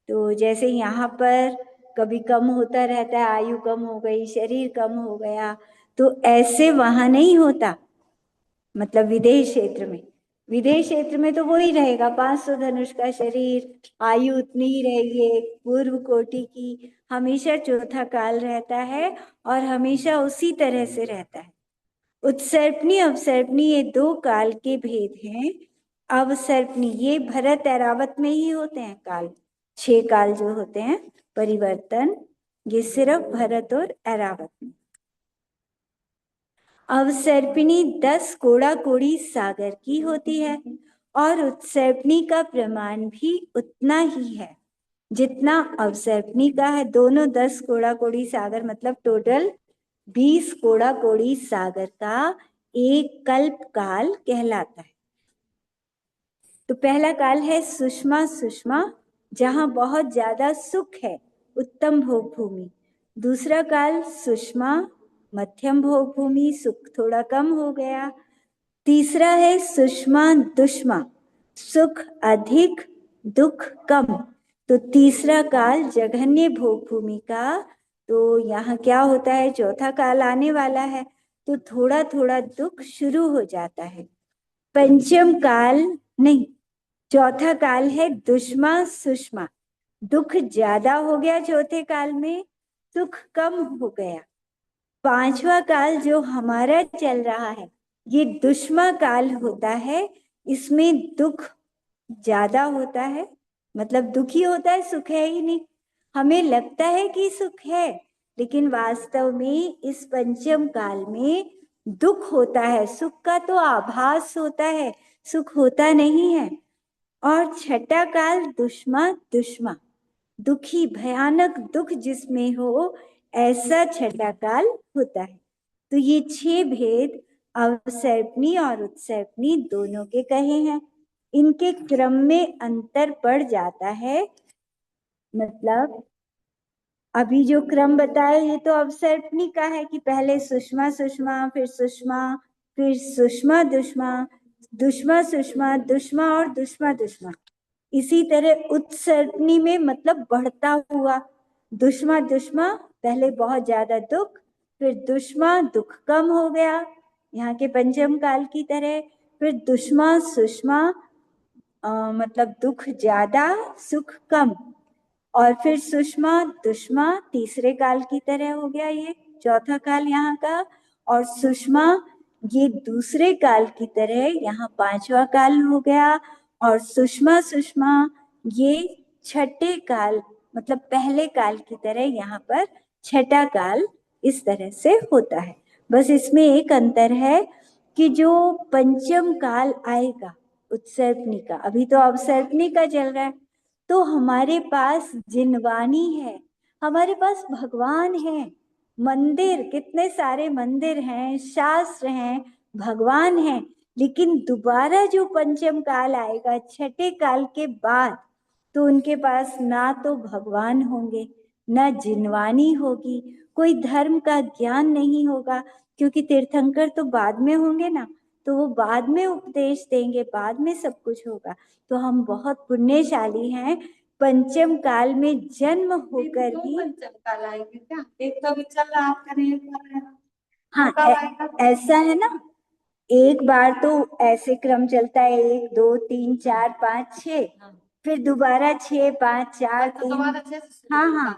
तो जैसे यहाँ पर कभी कम होता रहता है, आयु कम हो गई, शरीर कम हो गया, तो ऐसे वहां नहीं होता। मतलब विदेह क्षेत्र में, विदेह क्षेत्र में तो वो ही रहेगा, 500 धनुष का शरीर, आयु उतनी ही रहेगी, एक पूर्व कोटि की, हमेशा चौथा काल रहता है और हमेशा उसी तरह से रहता है। उत्सर्पणी अवसर्पणी ये 2 काल के भेद हैं। अवसर्पणी ये भरत ऐरावत में ही होते हैं काल, 6 काल जो होते हैं परिवर्तन, ये सिर्फ भरत और ऐरावत में। अवसर्पिणी 10 कोड़ा कोड़ी सागर की होती है और उत्सर्पणी का प्रमाण भी उतना ही है जितना अवसर्पणी का है। दोनों 10 कोड़ा कोड़ी सागर, मतलब टोटल 20 कोड़ा कोड़ी सागर का एक कल्प काल कहलाता है। तो पहला काल है सुषमा सुषमा, जहां बहुत ज्यादा सुख है, उत्तम भोग भूमि। दूसरा काल सुषमा, मध्यम भोग भूमि, सुख थोड़ा कम हो गया। तीसरा है सुषमा दुष्मा, सुख अधिक दुख कम। तो तीसरा काल जघन्य भोग भूमि का। तो यहाँ क्या होता है, चौथा काल आने वाला है तो थोड़ा थोड़ा दुख शुरू हो जाता है। पंचम काल नहीं, चौथा काल है दुष्मा सुषमा, दुख ज्यादा हो गया चौथे काल में, सुख कम हो गया। पांचवा काल जो हमारा चल रहा है ये दुष्मा काल होता है, इसमें दुख ज्यादा होता है, मतलब दुखी होता है, सुख है ही नहीं। हमें लगता है कि सुख है लेकिन वास्तव में इस पंचम काल में दुख होता है। सुख का तो आभास होता है, सुख होता नहीं है। और छठा काल दुष्मा दुष्मा, दुखी, भयानक दुख जिसमें हो, ऐसा छठा काल होता है। तो ये 6 भेद अवसर्पणी और उत्सर्पणी दोनों के कहे हैं। इनके क्रम में अंतर पड़ जाता है। मतलब अभी जो क्रम बताया ये तो अवसर्पणी का है कि पहले सुषमा सुषमा, फिर सुषमा, फिर सुषमा दुष्मा, दुष्मा सुषमा, दुष्मा और दुष्मा दुष्मा। इसी तरह उत्सर्पणी में मतलब बढ़ता हुआ, दुष्मा दुष्मा, पहले बहुत ज्यादा दुख, फिर दुष्मा दुख कम हो गया यहाँ के पंचम काल की तरह, फिर दुष्मा सुषमा मतलब दुख ज्यादा सुख कम, और फिर सुषमा दुष्मा तीसरे काल की तरह हो गया ये चौथा काल यहाँ का, और सुषमा ये दूसरे काल की तरह यहाँ पांचवा काल हो गया, और सुषमा सुषमा ये छठे काल मतलब पहले काल की तरह यहाँ पर छठा काल इस तरह से होता है। बस इसमें एक अंतर है कि जो पंचम काल आएगा उत्सर्पणी का, अभी तो अवसर्पणी का चल रहा है, तो हमारे पास जिनवानी है, हमारे पास भगवान है, मंदिर, कितने सारे मंदिर हैं, शास्त्र हैं, भगवान हैं। लेकिन दोबारा जो पंचम काल आएगा छठे काल के बाद, तो उनके पास ना तो भगवान होंगे, ना जिनवानी होगी, कोई धर्म का ज्ञान नहीं होगा, क्योंकि तीर्थंकर तो बाद में होंगे ना, तो वो बाद में उपदेश देंगे, बाद में सब कुछ होगा। तो हम बहुत पुण्यशाली हैं, पंचम काल में जन्म होकर भी। पंचम काल आएंगे क्या? एक तो अभी चल रहा आपका नहीं कर रहे हैं। हाँ ऐसा है ना, एक बार तो ऐसे क्रम चलता है 1 2 3 4 5 6, फिर दोबारा 6 5 4 3, हाँ हाँ,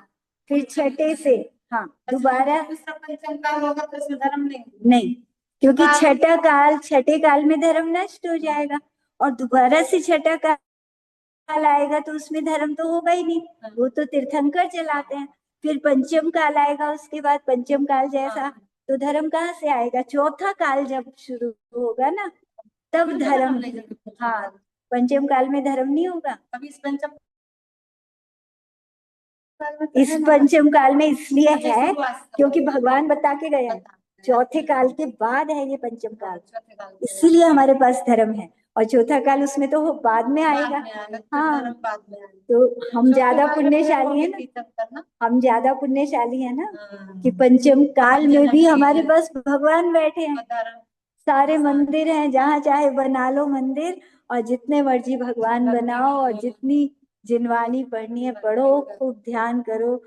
फिर छठे से, हाँ दोबारा पंचम काल होगा तो इसमें धर्म नहीं नहीं, क्योंकि छठा काल, छठे काल में धर्म नष्ट हो जाएगा, और दोबारा से छठा काल आएगा तो उसमें धर्म तो होगा ही नहीं, वो तो तीर्थंकर चलाते हैं। फिर पंचम काल आएगा, उसके बाद पंचम काल जैसा तो धर्म कहाँ से आएगा? चौथा काल जब शुरू होगा ना तब धर्म, हाँ पंचम काल में धर्म नहीं होगा। अभी इस पंचम काल में इसलिए है क्योंकि भगवान बता के गए हैं चौथे काल के बाद है ये पंचम काल, इसीलिए हमारे पास धर्म है, और चौथा काल उसमें तो बाद में आएगा। हाँ तो हम ज्यादा पुण्यशाली है ना, हम ज्यादा पुण्यशाली है ना कि पंचम काल में भी हमारे पास भगवान बैठे हैं, सारे मंदिर हैं, जहाँ चाहे बना लो मंदिर, और जितने मर्जी भगवान बनाओ, और जितनी जिनवानी पढ़नी है पढ़ो, खूब ध्यान करो।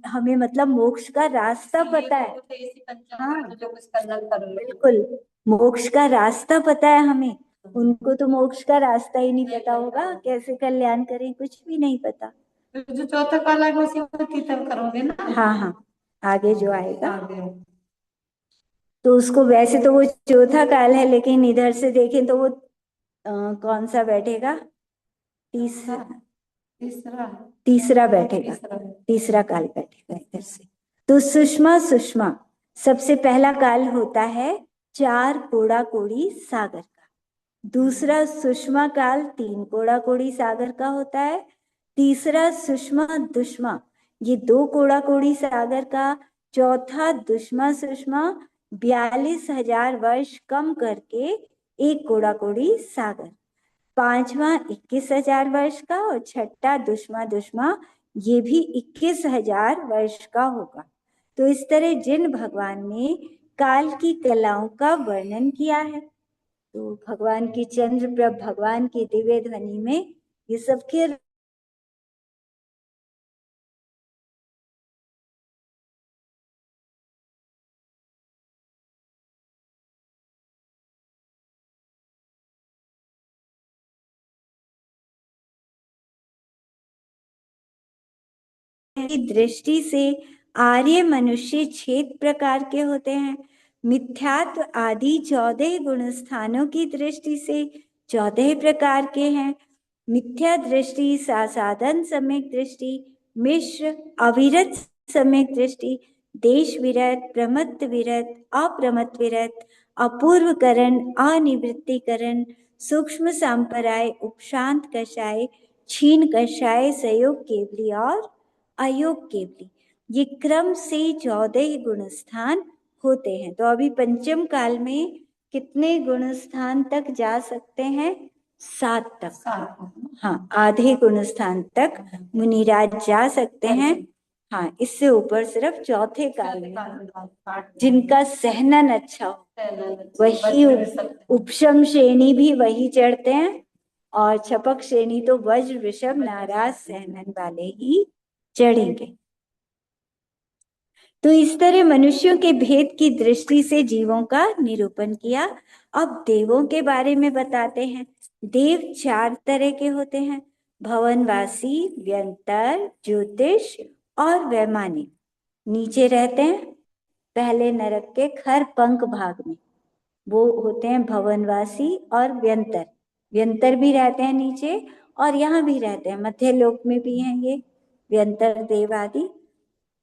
हमें मतलब मोक्ष का रास्ता पता है। हाँ बिल्कुल, मोक्ष का रास्ता पता है हमें, उनको तो मोक्ष का रास्ता ही नहीं पता होगा, कैसे कल्याण करें कुछ भी नहीं पता। जो चौथा काल आएगा उसी में कीर्तन करोगे ना? हाँ हाँ, आगे जो आएगा तो उसको, वैसे तो वो चौथा काल है, लेकिन इधर से देखें तो वो कौन सा बैठेगा? तीसरा तीसरा बैठेगा, तीसरा काल बैठेगा इधर से। तो सुषमा सुषमा सबसे पहला काल होता है 4 कोड़ा कोड़ी सागर का, दूसरा सुषमा काल 3 कोड़ा कोड़ी सागर का होता है, तीसरा सुषमा दुष्मा ये 2 कोड़ा कोड़ी सागर का, चौथा दुष्मा सुषमा 42,000 वर्ष कम करके 1 कोड़ा कोड़ी सागर, पांचवा 21,000 वर्ष का, और छठा दुष्मा दुष्मा ये भी 21,000 वर्ष का होगा। तो इस तरह जिन भगवान ने काल की कलाओं का वर्णन किया है, तो भगवान की चंद्रप्रभ, भगवान की दिव्य ध्वनि में ये सब के की दृष्टि से आर्य मनुष्य 6 प्रकार के होते हैं, मिथ्यात्व आदि 14 गुण स्थानों की दृष्टि से 14 प्रकार के हैं, मिथ्या दृष्टि, साधन सम्यक दृष्टि, मिश्र, अविरत सम्यक दृष्टि, देश विरत, प्रमत्त विरत, अप्रमत्त विरत, अपूर्वकरण, अनिवृत्तिकरण, सूक्ष्म सांपराय, उपशांत कषाय, क्षीण कषाय, सयोग केवली और अयोग केवली, ये क्रम से 14 गुणस्थान होते हैं। तो अभी पंचम काल में कितने गुणस्थान तक जा सकते हैं? 7 तक। हाँ, आधे गुणस्थान तक मुनिराज जा सकते हैं। हाँ, इससे ऊपर सिर्फ चौथे काल में जिनका सहनन अच्छा हो वही उपशम श्रेणी भी वही चढ़ते हैं, और छपक श्रेणी तो वज्र, वृषभ, नाराज सहनन वाले ही चढ़ेंगे। तो इस तरह मनुष्यों के भेद की दृष्टि से जीवों का निरूपण किया। अब देवों के बारे में बताते हैं। देव 4 तरह के होते हैं, भवनवासी, व्यंतर, ज्योतिष और वैमानिक। नीचे रहते हैं पहले नरक के खर पंख भाग में, वो होते हैं भवनवासी और व्यंतर। व्यंतर भी रहते हैं नीचे और यहाँ भी रहते हैं, मध्य लोक में भी हैं ये व्यंतर देव आदि।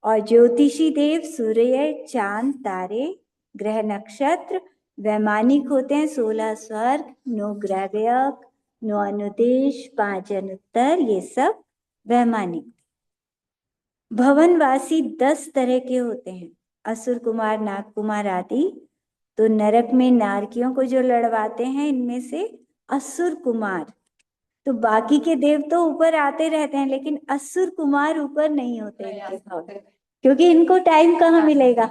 और ज्योतिषी देव सूर्य, चांद, तारे, ग्रह, नक्षत्र। वैमानिक होते हैं 16 स्वर्ग, 9 ग्रहव्यक, 9 अनुदेश, 5 अनुत्तर, ये सब वैमानिक। भवनवासी 10 तरह के होते हैं, असुर कुमार, नाग कुमार आदि। तो नरक में नारकियों को जो लड़वाते हैं इनमें से असुर कुमार। तो बाकी के देव तो ऊपर आते रहते हैं, लेकिन असुर कुमार ऊपर नहीं होते इनके भाव, क्योंकि इनको टाइम कहाँ मिलेगा।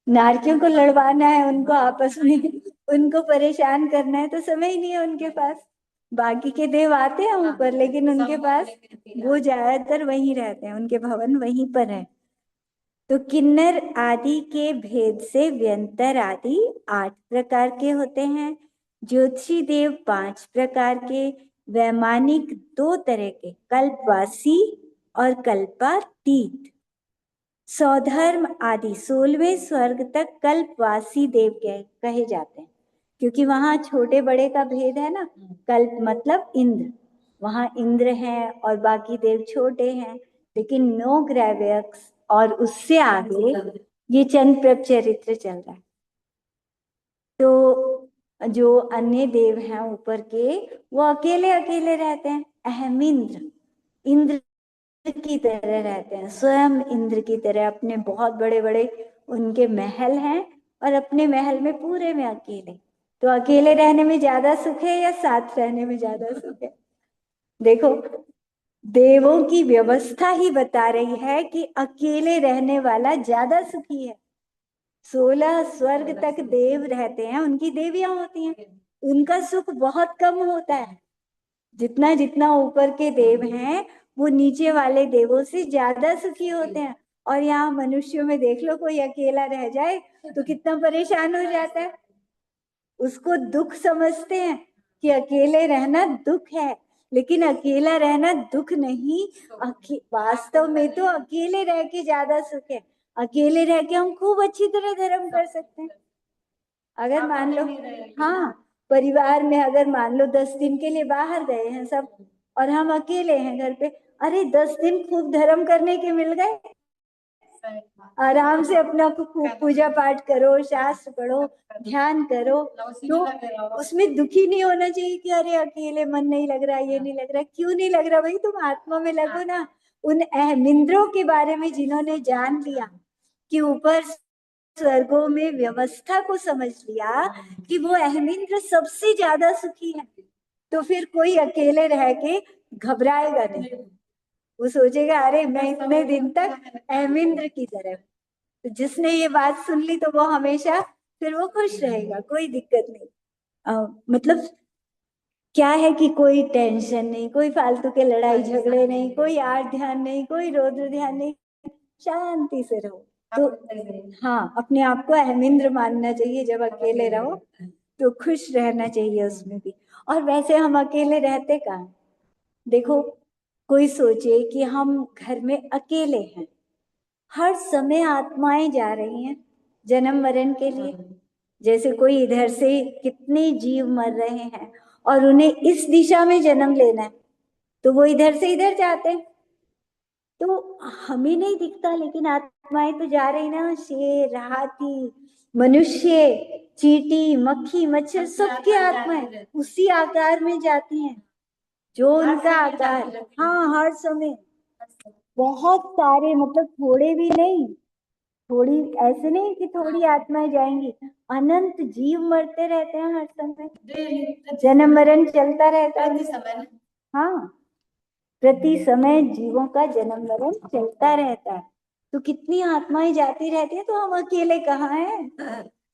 नारकियों को लड़वाना है, उनको आपस में उनको परेशान करना है, तो समय ही नहीं है उनके पास। बाकी के देव आते हैं ऊपर, लेकिन उनके पास वो ज्यादातर वहीं रहते हैं, उनके भवन वहीं पर है। तो किन्नर आदि के भेद से व्यंतर आदि 8 प्रकार के होते हैं, ज्योतिषी देव 5 प्रकार के, वैमानिक 2 तरह के, कल्पवासी और कल्पातीत। सौधर्म आदि 16वें स्वर्ग तक कल्पवासी देव कहे जाते हैं, क्योंकि वहां छोटे बड़े का भेद है ना। कल्प मतलब इंद्र, वहां इंद्र हैं और बाकी देव छोटे हैं। लेकिन 9 ग्रहव्यक्ष और उससे आगे ये चंद्र प्रभ चरित्र चल रहा है। तो जो अन्य देव हैं ऊपर के, वो अकेले अकेले रहते हैं। अहमिंद्र, इंद्र की तरह रहते हैं, स्वयं इंद्र की तरह। अपने बहुत बड़े बड़े उनके महल हैं और अपने महल में पूरे में अकेले। तो अकेले रहने में ज्यादा सुख है या साथ रहने में ज्यादा सुख है? देखो, देवों की व्यवस्था ही बता रही है कि अकेले रहने वाला ज्यादा सुखी है। 16 स्वर्ग तक देव रहते हैं, उनकी देवियां होती हैं, उनका सुख बहुत कम होता है। जितना जितना ऊपर के देव हैं वो नीचे वाले देवों से ज्यादा सुखी होते हैं। और यहाँ मनुष्यों में देख लो, कोई अकेला रह जाए तो कितना परेशान हो जाता है। उसको दुख समझते हैं कि अकेले रहना दुख है, लेकिन अकेला रहना दुख नहीं, वास्तव में तो अकेले रह के ज्यादा सुख है। अकेले रह के हम खूब अच्छी तरह धर्म कर सकते हैं। अगर मान लो, हाँ, परिवार में अगर मान लो 10 दिन के लिए बाहर गए हैं सब, और हम अकेले हैं घर पे, अरे 10 दिन खूब धर्म करने के मिल गए। आराम से अपना खूब पूजा पाठ करो, शास्त्र पढ़ो, ध्यान करो। तो उसमें दुखी नहीं होना चाहिए कि अरे अकेले मन नहीं लग रहा, ये नहीं लग रहा। क्यों नहीं लग रहा भाई? तुम आत्मा में लगो ना। उन अहमिंद्रों के बारे में जिन्होंने जान लिया कि ऊपर स्वर्गों में व्यवस्था को समझ लिया कि वो अहमिंद्र सबसे ज्यादा सुखी है, तो फिर कोई अकेले रह के घबराएगा नहीं। वो सोचेगा अरे मैं इतने दिन तक अहमिंद्र की तरह। तो जिसने ये बात सुन ली तो वो हमेशा फिर वो खुश रहेगा, कोई दिक्कत नहीं। मतलब क्या है कि कोई टेंशन नहीं, कोई फालतू के लड़ाई झगड़े नहीं, कोई आर्ट ध्यान नहीं, कोई रौद्र ध्यान नहीं, शांति से रहो। तो हाँ, अपने आप को अहमिंद्र मानना चाहिए। जब अकेले रहो तो खुश रहना चाहिए उसमें भी। और वैसे हम अकेले रहते कहाँ? देखो, कोई सोचे कि हम घर में अकेले हैं, हर समय आत्माएं जा रही हैं जन्म मरण के लिए। जैसे कोई इधर से कितने जीव मर रहे हैं और उन्हें इस दिशा में जन्म लेना है, तो वो इधर से इधर जाते हैं। तो हमें नहीं दिखता, लेकिन आत्माएं तो जा रही ना, शेर, हाथी, मनुष्य, चींटी, मक्खी, मच्छर, सबकी आत्माएं उसी आकार में जाती हैं, जो उनका आकार। हाँ, हर समय बहुत सारे, मतलब थोड़े भी नहीं, थोड़ी ऐसे नहीं कि थोड़ी आत्माएं जाएंगी, अनंत जीव मरते रहते हैं हर समय, जन्म मरण चलता रहता है। हाँ, प्रति समय जीवों का जन्म मरण चलता रहता है। तो कितनी आत्माएं जाती रहती है, तो हम अकेले कहाँ हैं?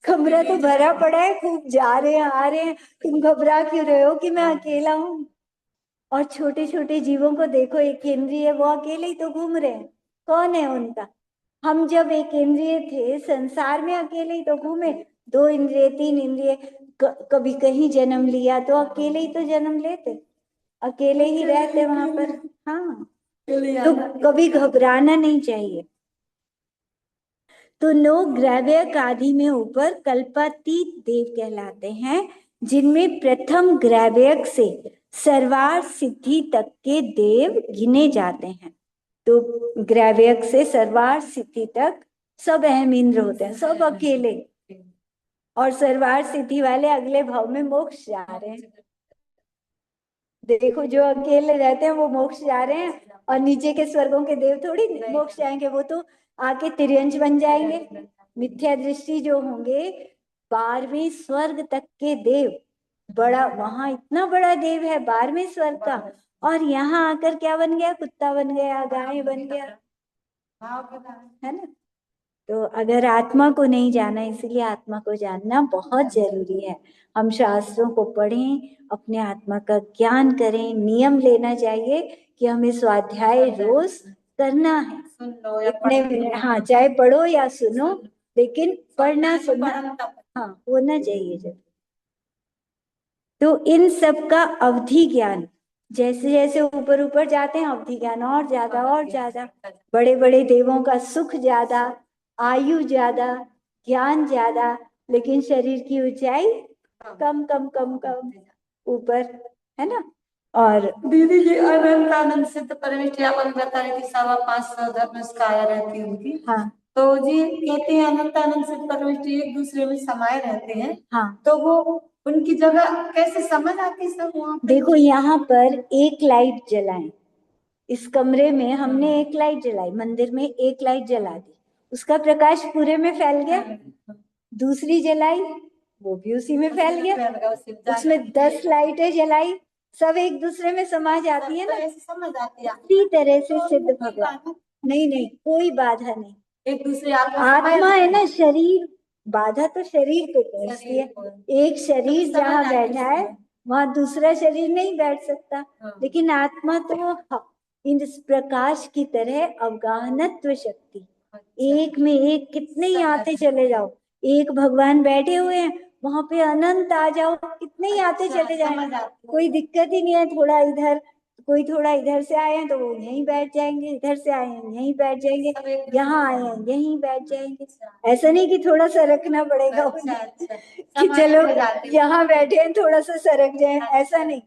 कमरा तो भरा पड़ा है, खूब जा रहे हैं आ रहे हैं, तुम घबरा क्यों रहे हो कि मैं अकेला हूँ? और छोटे छोटे जीवों को देखो, एक इंद्रिय, वो अकेले ही तो घूम रहे हैं, कौन है उनका? हम जब एक इंद्रिय थे संसार में, अकेले ही तो घूमे, 2 इंद्रिय 3 इंद्रिय, कभी कहीं जन्म लिया तो अकेले ही तो जन्म लेते, अकेले ही रहते वहां पर। हाँ, तो कभी घबराना नहीं चाहिए। तो लोग ग्रैव्यक आदि में ऊपर कल्पातीत देव कहलाते हैं, जिनमें प्रथम ग्रैव्यक से सर्वार सिद्धि तक के देव गिने जाते हैं। तो ग्रैव्यक से सर्वार सिद्धि तक सब अहम इंद्र होते हैं, सब अकेले, और सर्वार सिद्धि वाले अगले भाव में मोक्ष जा रहे हैं। देखो, जो अकेले रहते हैं वो मोक्ष जा रहे हैं, और नीचे के स्वर्गों के देव थोड़ी मोक्ष जाएंगे, वो तो आके तिर्यंश बन जाएंगे। मिथ्या दृष्टि जो होंगे, 12वें स्वर्ग तक के देव, बड़ा वहां इतना बड़ा देव है 12वें स्वर्ग का, और यहाँ आकर क्या बन गया? कुत्ता बन गया, गाय बन गया, है ना? तो अगर आत्मा को नहीं जाना, इसलिए आत्मा को जानना बहुत जरूरी है। हम शास्त्रों को पढ़ें, अपने आत्मा का ज्ञान करें, नियम लेना चाहिए कि हमें स्वाध्याय रोज करना है, इतने मिनट। हाँ, चाहे पढ़ो या सुनो, लेकिन पढ़ना सुनना हाँ होना चाहिए जब। तो इन सब का अवधि ज्ञान, जैसे जैसे ऊपर ऊपर जाते हैं, अवधि ज्ञान और ज्यादा, बड़े बड़े देवों का सुख ज्यादा, आयु ज्यादा, ज्ञान ज्यादा, लेकिन शरीर की ऊंचाई कम कम कम कम ऊपर, है ना? और दीदी जी, अनंत आनंद सिद्ध परमेष्ठी आपने बताया कि 525 धर्म काया रहती है उनकी। हाँ तो जी कहते हैं अनंत आनंद सिद्ध परमेष्ठी एक दूसरे में समाये रहते हैं। हाँ, तो वो उनकी जगह कैसे समझ आती सब वहाँ पे? देखो, यहाँ पर एक लाइट जलाएं, इस कमरे में हमने एक लाइट जलाई, मंदिर में एक लाइट जला दी, उसका प्रकाश पूरे में फैल गया। दूसरी जलाई, वो भी उसी में फैल गया। उसमें 10 लाइटें जलाई, सब एक दूसरे में समा जाती है ना, ऐसे समझ आती है। इसी तरह से सिद्ध भगवान। नहीं नहीं, कोई बाधा नहीं, एक दूसरे आत्मा है ना, शरीर, बाधा तो शरीर को पहुंचती है। एक शरीर जहाँ बैठा है वहां दूसरा शरीर नहीं बैठ सकता, लेकिन आत्मा तो इस प्रकाश की तरह अवगाहनत्व शक्ति, एक में एक, कितने ही आते चले जाओ, एक भगवान बैठे हुए हैं, वहां पे अनंत आ जाओ, कितने ही आते चले जाएंगे, कोई दिक्कत ही नहीं है। थोड़ा इधर, कोई थोड़ा इधर से आए हैं तो वो यहीं बैठ जाएंगे, इधर से आए हैं यहीं बैठ जाएंगे, यहाँ आए हैं यहीं बैठ जाएंगे। ऐसा नहीं कि थोड़ा सा रखना पड़ेगा कि चलो यहाँ बैठे हैं थोड़ा सा सरक जाए, ऐसा नहीं।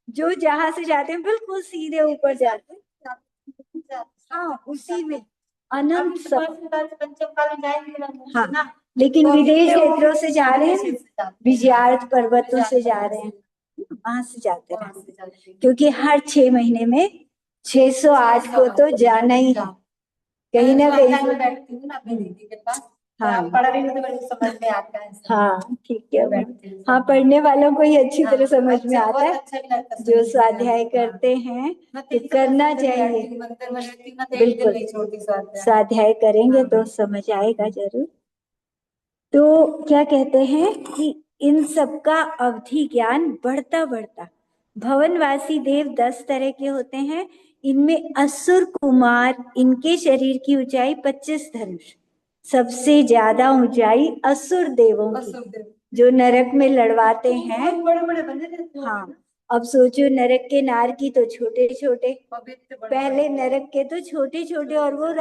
जो जहां से जाते हैं बिल्कुल सीधे ऊपर जाते हैं। हाँ, उसी में अनंत सब। हाँ, लेकिन विदेश क्षेत्रों से जा रहे हैं, विजयार्थ पर्वतों से जा रहे हैं, वहां से जाते हैं, क्योंकि हर 6 महीने में 608 को तो जाना ही है, कहीं ना कहीं। बैठती हूँ ना अपनी दीदी के पास, हाँ पढ़ रही हूँ तो मुझे समझ में आता है। हाँ ठीक है। हाँ, पढ़ने वालों को ही अच्छी तरह समझ में आता है, जो स्वाध्याय करते हैं तो करना चाहिए, बिल्कुल स्वाध्याय करेंगे तो समझ आएगा जरूर। तो क्या कहते हैं कि इन सब का अवधि ज्ञान बढ़ता बढ़ता, भवनवासी देव 10 तरह के होते हैं, इनमें असुर कुमार, इनके शरीर की ऊंचाई 25 धनुष, सबसे ज्यादा ऊंचाई असुर देवों की, जो नरक में लड़वाते हैं। हाँ, अब सोचो, नरक के नार की तो छोटे छोटे, पहले नरक के तो छोटे छोटे, और वो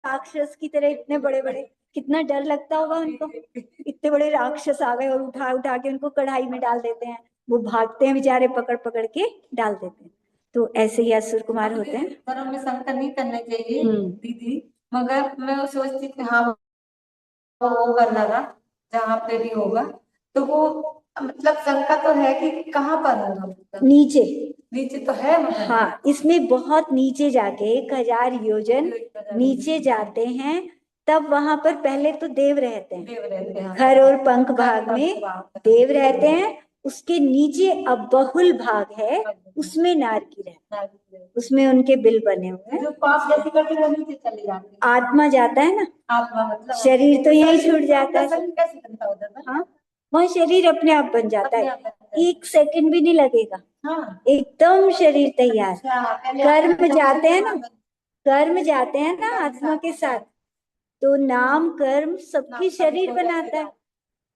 राक्षस की तरह इतने बड़े बड़े, कितना डर लगता होगा उनको, इतने बड़े राक्षस आ गए और उठा उठा के उनको कढ़ाई में डाल देते हैं, वो भागते हैं बेचारे, पकड़ पकड़ के डाल देते हैं। तो ऐसे ही असुर कुमार होते हैं। धर्म में शंका नहीं करना चाहिए हम्म। दीदी, मगर मैं वो सोचती कि हाँ वो कर लगा जहाँ पे भी होगा, तो वो मतलब शंका तो है कि कहाँ पर होगा, मतलब नीचे। नीचे तो है मगर। हाँ, इसमें बहुत नीचे जाके 1000 योजन नीचे जाते हैं, तब वहां पर पहले तो देव रहते हैं, देव रहते हैं। घर और पंख भाग में देव रहते हैं, उसके नीचे अब बहुल भाग है, उसमें नारकी रहता है, उसमें उनके बिल बने हुए हैं। जो पाप जैसे करते हैं वो नीचे चले जाते हैं। आत्मा जाता है ना, आत्मा मतलब शरीर तो यही छूट जाता है। शरीर कैसे बनता होता है? हाँ, वहाँ शरीर अपने आप बन जाता अपने है, आप बनता है। 1 सेकंड भी नहीं लगेगा, हाँ एकदम शरीर तैयार। अच्छा, पहले कर्म आत्मा जाते हैं ना, जब कर्म जाते हैं ना आत्मा के साथ, तो नाम कर्म सबकी शरीर बनाता है,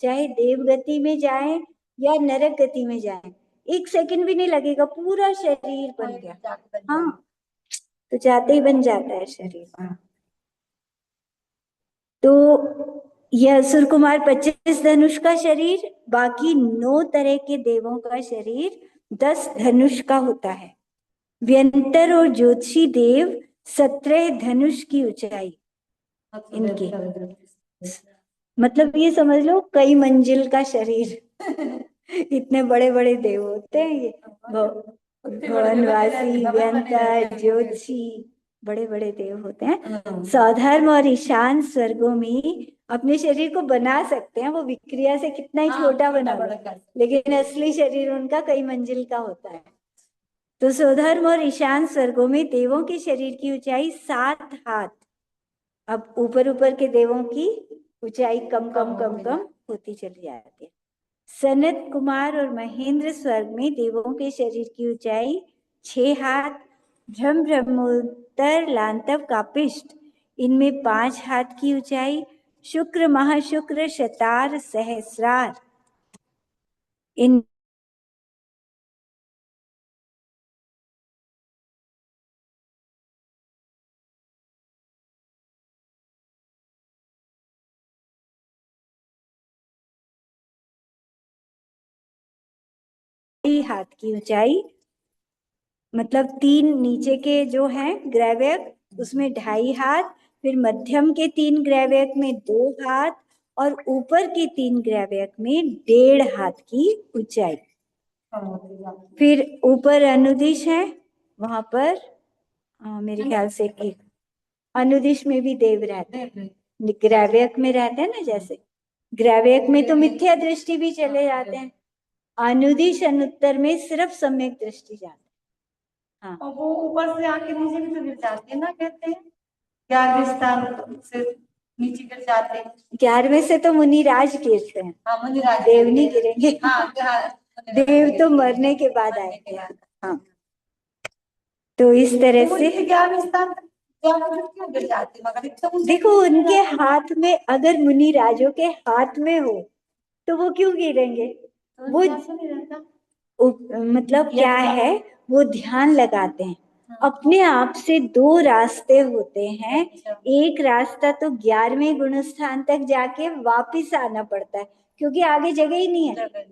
चाहे देव गति में जाए या नरक गति में जाए, 1 सेकंड भी नहीं लगेगा, पूरा शरीर बन गया। हाँ, तो जाते ही बन जाता है शरीर। तो यह असुर कुमार 25 धनुष का शरीर, बाकी 9 तरह के देवों का शरीर 10 धनुष का होता है। व्यंतर और ज्योतिषी देव 17 धनुष की ऊंचाई इनकी, मतलब ये समझ लो कई मंजिल का शरीर। इतने बड़े बड़े देव होते हैं ये, भवनवासी, व्यंतर, ज्योतिषी, बड़े बड़े देव होते हैं। साधर्म और ईशान स्वर्गों में अपने शरीर को बना सकते हैं, वो विक्रिया से कितना ही छोटा बना लो, लेकिन असली शरीर उनका कई मंजिल का होता है। तो स्वधर्म और ईशान स्वर्गों में देवों के शरीर की ऊंचाई 7 हाथ। अब ऊपर ऊपर के देवों की ऊंचाई कम कम कम कम होती चली जाती है। सनत कुमार और महेंद्र स्वर्ग में देवों के शरीर की ऊंचाई 6 हाथ। ब्रह्म, ब्रह्मोत्तर, लांतव, कापिष्ट, इनमें 5 हाथ की ऊंचाई। शुक्र, महाशुक्र, शतार, सहस्रार, इन हाथ की ऊंचाई, मतलब 3 नीचे के जो हैं ग्रैवयक उसमें 2.5 हाथ, फिर मध्यम के 3 ग्रैवयक में 2 हाथ, और ऊपर के 3 ग्रैवयक में 1.5 हाथ की ऊंचाई। फिर ऊपर अनुदिश है, वहां पर मेरे ख्याल से एक अनुदिश में भी देव रहते हैं, ग्रैवयक में रहते हैं ना, जैसे ग्रैवयक में तो मिथ्या दृष्टि भी चले जाते हैं, अनुदिश अनुत्तर में सिर्फ सम्यक दृष्टि जाती है। हाँ, और वो ऊपर से आके नीचे भी तो गिर जाते हैं ना, कहते हैं 11वें स्थान से नीचे गिर जाते हैं। 11वें से तो मुनिराज गिरते हैं। हाँ, मुनिराज देव नहीं गिरेंगे। हाँ, देव तो मरने के बाद आएंगे। हाँ, तो इस तरह से 11वें स्थान क्यों गिर जाते हैं? मगर देखो, उनके हाथ में अगर मुनिराजों के हाथ में हो तो वो क्यों गिरेंगे? वो मतलब क्या है, वो ध्यान लगाते हैं। अपने आप से 2 रास्ते होते हैं, एक रास्ता तो 11वें गुण स्थान तक जाके वापिस आना पड़ता है, क्योंकि आगे जगह ही नहीं है।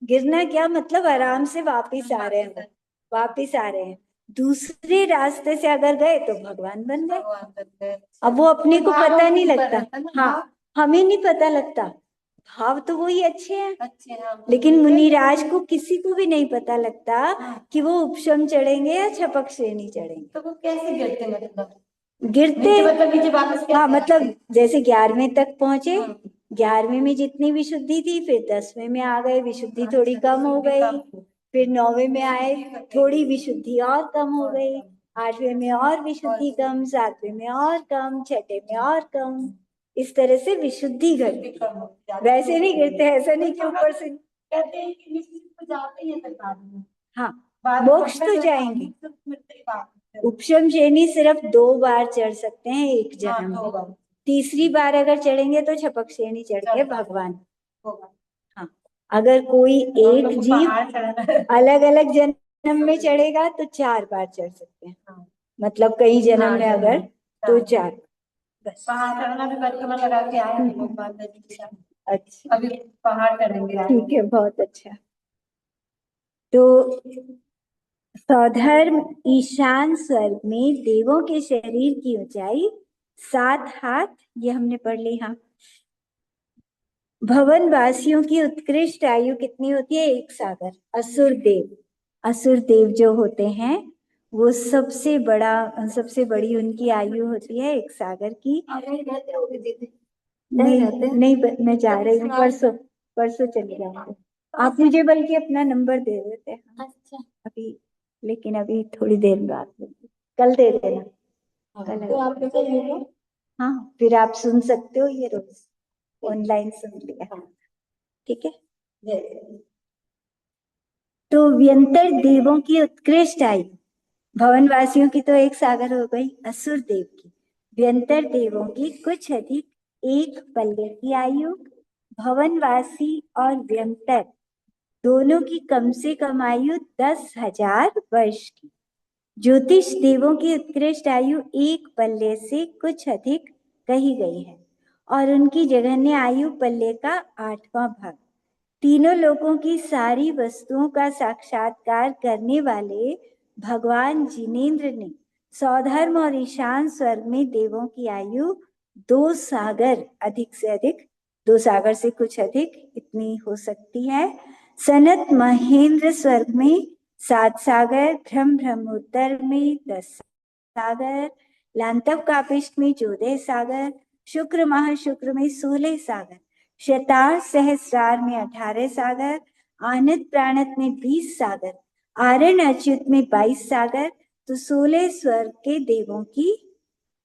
गिरना क्या मतलब, आराम से वापिस आ रहे हैं, वापिस आ रहे हैं। दूसरे रास्ते से अगर गए तो भगवान बन गए। अब वो अपने को पता नहीं लगता। हाँ, हमें नहीं पता लगता, भाव तो वही अच्छे हैं, लेकिन मुनिराज को किसी को भी नहीं पता लगता कि वो उपशम चढ़ेंगे या छपक श्रेणी चढ़ेंगे। तो वो कैसे गिरते, मतलब गिरते नीचे वापस हाँ, मतलब जैसे 11वें तक पहुंचे, 11वें में जितनी विशुद्धि थी, फिर 10वें में आ गए, विशुद्धि थोड़ी कम हो गई, फिर 9वें में आए, थोड़ी विशुद्धि और कम हो गई, 8वें में और विशुद्धि कम, 7वें में और कम, 6ठे में और कम, इस तरह से विशुद्धि घटती। वैसे नहीं गिरते, ऐसा नहीं कि ऊपर से कहते हैं कि निश्चित जाते हैं सरकार में। हाँ, मोक्ष तो जाएंगे। उपशम श्रेणी सिर्फ 2 बार चढ़ सकते हैं एक जन्म में, तीसरी बार अगर चढ़ेंगे तो छपक श्रेणी चढ़ के भगवान। हाँ, अगर कोई एक जीव अलग अलग जन्म में चढ़ेगा तो 4 बार चढ़ सकते हैं, मतलब कई जन्म में अगर तो 4। बस पहाड़ चढ़ना भी परिक्रमा लगा के आए हैं भगवान। अच्छा, अभी पहाड़ चढ़ेंगे, ठीक है, बहुत अच्छा। तो सौधर्म ईशान स्वर्ग में देवों के शरीर की ऊंचाई 7 हाथ, ये हमने पढ़ ली। हाँ, भवन वासियों की उत्कृष्ट आयु कितनी होती है? 1 सागर। असुर देव, असुर देव जो होते हैं वो सबसे बड़ी उनकी आयु होती है 1 सागर की। रहते होगे दीदी? नहीं, मैं जा रही हूँ, परसों परसों चली जाऊंगी। आप मुझे बल्कि अपना नंबर दे देते हैं। अच्छा, अभी, लेकिन अभी थोड़ी देर बाद कल दे देना। कल तो आप कैसे होगा? हाँ, फिर आप सुन सकते हो, ये रोज ऑनलाइन सुन लिया। ठीक है। तो व्यंतर देवों की उत्कृष्ट आयु, भवन वासियों की तो 1 सागर हो गई, असुर देव की, व्यंतर देवों की कुछ अधिक 1 पल्ले की आयु, भवनवासी और व्यंतर दोनों की कम से कम आयु 10,000 वर्ष की। ज्योतिष देवों की उत्कृष्ट आयु 1 पल्ले से कुछ अधिक कही गई है और उनकी जघन्य आयु पल्ले का 8वां भाग। तीनों लोगों की सारी वस्तुओं का साक्षात्कार करने वाले भगवान जिनेन्द्र ने सौधर्म और ईशान स्वर्ग में देवों की आयु 2 सागर, अधिक से अधिक 2 सागर से कुछ अधिक इतनी हो सकती है। सनत महेंद्र स्वर्ग में 7 सागर, ब्रह्मोत्तर में 10 सागर, लांतव कापिष्ट में 14 सागर, शुक्र महाशुक्र में 16 सागर, शतार सहस्रार में 18 सागर, आनत प्राणत में 20 सागर, आरण अच्युत में 22 सागर। तो 16 स्वर्ग के देवों की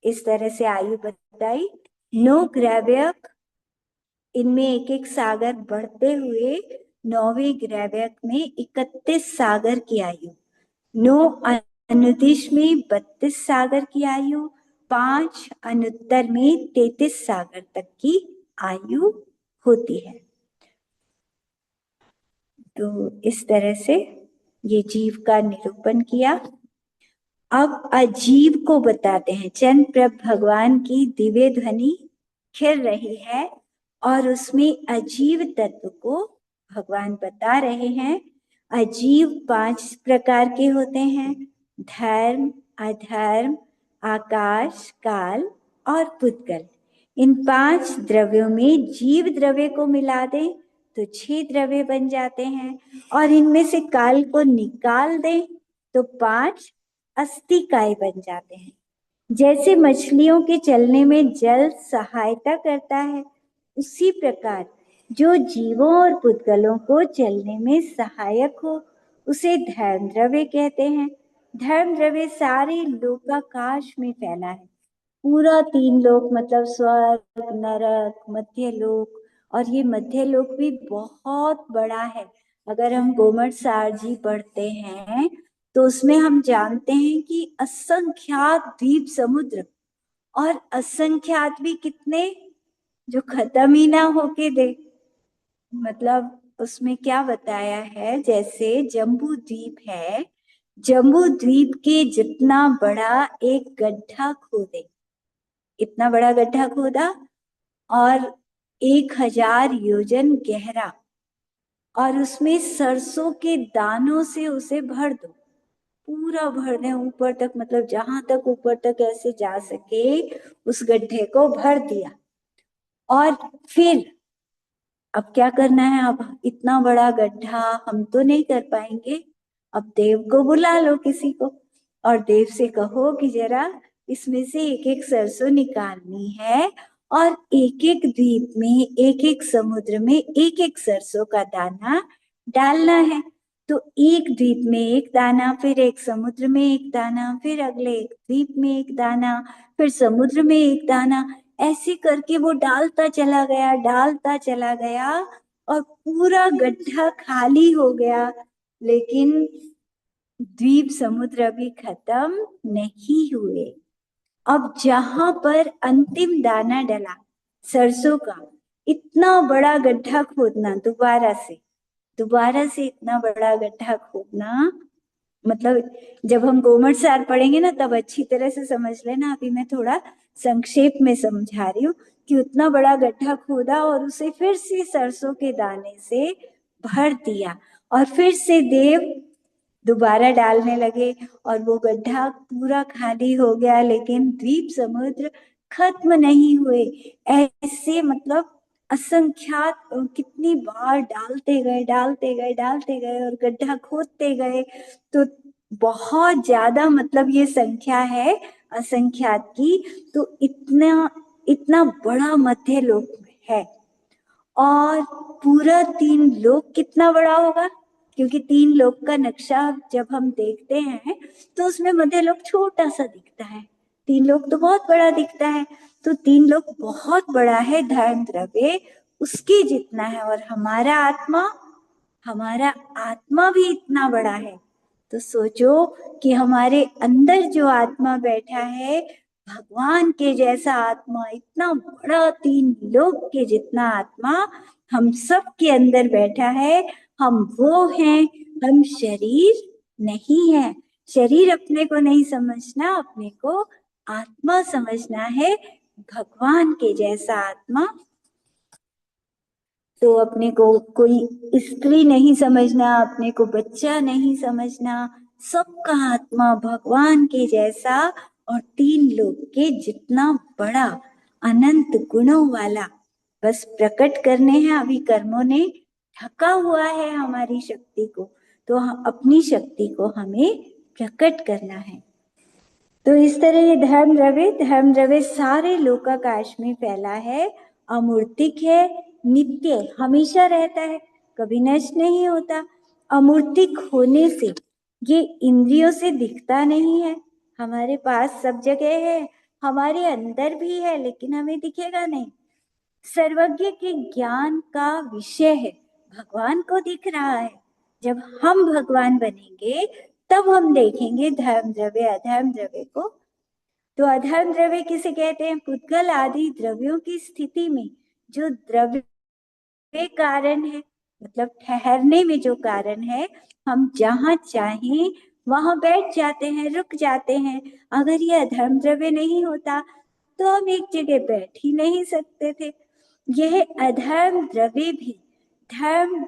इस तरह से आयु बताई। 9 ग्रैव्यक, इनमें एक एक सागर बढ़ते हुए 9वें ग्रैव्यक में 31 सागर की आयु, 9 अनुदिश में 32 सागर की आयु, 5 अनुत्तर में 33 सागर तक की आयु होती है। तो इस तरह से ये जीव का निरूपण किया। अब अजीव को बताते हैं। चंद्र प्रभ भगवान की दिव्य ध्वनि खिल रही है और उसमें अजीव तत्व को भगवान बता रहे हैं। अजीव 5 प्रकार के होते हैं: धर्म, अधर्म, आकाश, काल और पुद्गल। इन 5 द्रव्यों में जीव द्रव्य को मिला दें तो 6 द्रव्य बन जाते हैं और इनमें से काल को निकाल दें तो 5 अस्थिकाय बन जाते हैं। जैसे मछलियों के चलने में जल सहायता करता है, उसी प्रकार जो जीवों और पुद्गलों को चलने में सहायक हो उसे धर्म द्रव्य कहते हैं। धर्म द्रव्य सारे लोकाकाश में फैला है। पूरा 3 लोक मतलब स्वर्ग, नरक, मध्य लोक, और ये मध्य लोक भी बहुत बड़ा है। अगर हम गोमट सार जी पढ़ते हैं तो उसमें हम जानते हैं कि असंख्यात द्वीप समुद्र, और असंख्यात भी कितने जो खत्म ही ना होके दे। मतलब उसमें क्या बताया है, जैसे जम्बू द्वीप है, जम्बू द्वीप के जितना बड़ा एक गड्ढा खोदे, इतना बड़ा गड्ढा खोदा और 1,000 योजन गहरा, और उसमें सरसों के दानों से उसे भर दो, पूरा भर दें ऊपर तक, मतलब जहां तक ऊपर तक ऐसे जा सके उस गड्ढे को भर दिया। और फिर अब क्या करना है? अब इतना बड़ा गड्ढा हम तो नहीं कर पाएंगे, अब देव को बुला लो किसी को और देव से कहो कि जरा इसमें से एक एक सरसों निकालनी है और एक एक द्वीप में, एक एक समुद्र में एक एक सरसों का दाना डालना है। तो एक द्वीप में एक दाना, फिर एक समुद्र में एक दाना, फिर अगले एक द्वीप में एक दाना, फिर समुद्र में एक दाना, ऐसे करके वो डालता चला गया, डालता चला गया और पूरा गड्ढा खाली हो गया। लेकिन द्वीप समुद्र अभी खत्म नहीं हुए। अब जहां पर अंतिम दाना डला सरसों का, इतना बड़ा गड्ढा खोदना, दोबारा से इतना बड़ा गड्ढा खोदना, मतलब जब हम गोमट सार पढ़ेंगे ना तब अच्छी तरह से समझ लेना। अभी मैं थोड़ा संक्षेप में समझा रही हूँ कि उतना बड़ा गड्ढा खोदा और उसे फिर से सरसों के दाने से भर दिया और फिर से देव दोबारा डालने लगे और वो गड्ढा पूरा खाली हो गया, लेकिन द्वीप समुद्र खत्म नहीं हुए। ऐसे मतलब असंख्यात कितनी बार डालते गए डालते गए डालते गए और गड्ढा खोदते गए, तो बहुत ज्यादा मतलब ये संख्या है असंख्यात की। तो इतना इतना बड़ा मध्य लोक है। और पूरा तीन लोक कितना बड़ा होगा, क्योंकि तीन लोक का नक्शा जब हम देखते हैं तो उसमें मध्य लोक छोटा सा दिखता है, तीन लोक तो बहुत बड़ा दिखता है। तो तीन लोक बहुत बड़ा है, धर्म द्रव्य उसके जितना है। और हमारा आत्मा भी इतना बड़ा है। तो सोचो कि हमारे अंदर जो आत्मा बैठा है, भगवान के जैसा आत्मा, इतना बड़ा तीन लोक के जितना आत्मा हम सब के अंदर बैठा है। हम वो हैं, हम शरीर नहीं है। शरीर अपने को नहीं समझना, अपने को आत्मा समझना है, भगवान के जैसा आत्मा। तो अपने को कोई स्त्री नहीं समझना, अपने को बच्चा नहीं समझना, सबका आत्मा भगवान के जैसा और तीन लोक के जितना बड़ा, अनंत गुणों वाला। बस प्रकट करने हैं, अभी कर्मों ने ढका हुआ है हमारी शक्ति को, तो अपनी शक्ति को हमें प्रकट करना है। तो इस तरह ये धर्म द्रव्य सारे लोकाकाश में फैला है, अमूर्तिक है, नित्य हमेशा रहता है, कभी नष्ट नहीं होता। अमूर्तिक होने से ये इंद्रियों से दिखता नहीं है, हमारे पास सब जगह है, हमारे अंदर भी है, लेकिन हमें दिखेगा नहीं। सर्वज्ञ के ज्ञान का विषय है, भगवान को दिख रहा है। जब हम भगवान बनेंगे तब हम देखेंगे धर्म द्रव्य अधर्म द्रव्य को। तो अधर्म द्रव्य किसे कहते हैं? पुद्गल आदि द्रव्यों की स्थिति में जो द्रव्य कारण है, मतलब ठहरने में जो कारण है, हम जहां चाहें वहां बैठ जाते हैं, रुक जाते हैं। अगर ये अधर्म द्रव्य नहीं होता तो हम एक जगह बैठ ही नहीं सकते थे। यह अधर्म द्रव्य भी धर्म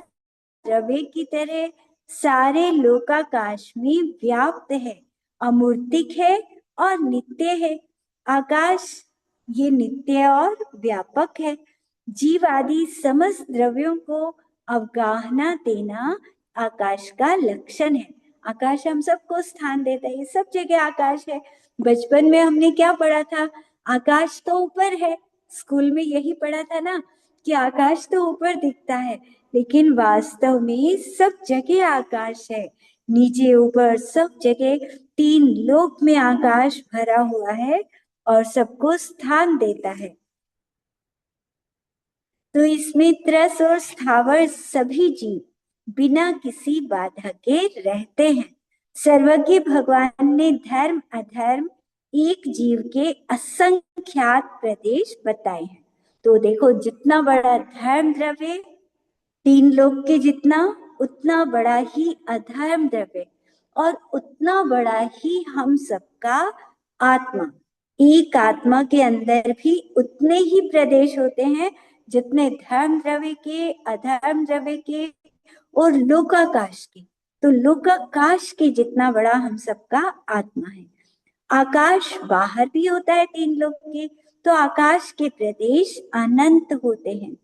द्रव्य की तरह सारे लोकाकाश में व्याप्त है, अमूर्तिक है और नित्य है। आकाश ये नित्य और व्यापक है। जीव आदि समस्त द्रव्यों को अवगाहना देना आकाश का लक्षण है। आकाश हम सबको स्थान देता है, ये सब जगह आकाश है। बचपन में हमने क्या पढ़ा था? आकाश तो ऊपर है, स्कूल में यही पढ़ा था ना कि आकाश तो ऊपर दिखता है, लेकिन वास्तव में सब जगह आकाश है, नीचे ऊपर सब जगह तीन लोक में आकाश भरा हुआ है और सबको स्थान देता है। तो इसमें त्रस और स्थावर सभी जीव बिना किसी बाधा के रहते हैं। सर्वज्ञ भगवान ने धर्म अधर्म एक जीव के असंख्यात प्रदेश बताए हैं। तो देखो, जितना बड़ा धर्म द्रव्य तीन लोक के जितना, उतना बड़ा ही अधर्म द्रव्य और उतना बड़ा ही हम सबका आत्मा। एक आत्मा के अंदर भी उतने ही प्रदेश होते हैं जितने धर्म द्रव्य के, अधर्म द्रव्य के और लोकाकाश के। तो लोकाकाश के जितना बड़ा हम सबका आत्मा है। आकाश बाहर भी होता है तीन लोक के, तो आकाश के प्रदेश अनंत होते हैं।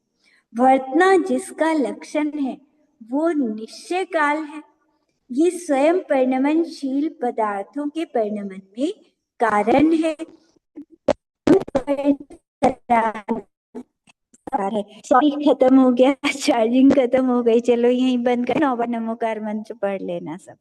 वर्तना जिसका लक्षण है वो निश्चय काल है। ये स्वयं परिणमनशील पदार्थों के परिणमन में कारण है। सॉरी, खत्म हो गया, चार्जिंग खत्म हो गई। चलो यहीं बंद कर, नौवा नमोकार मंत्र पढ़ लेना सब।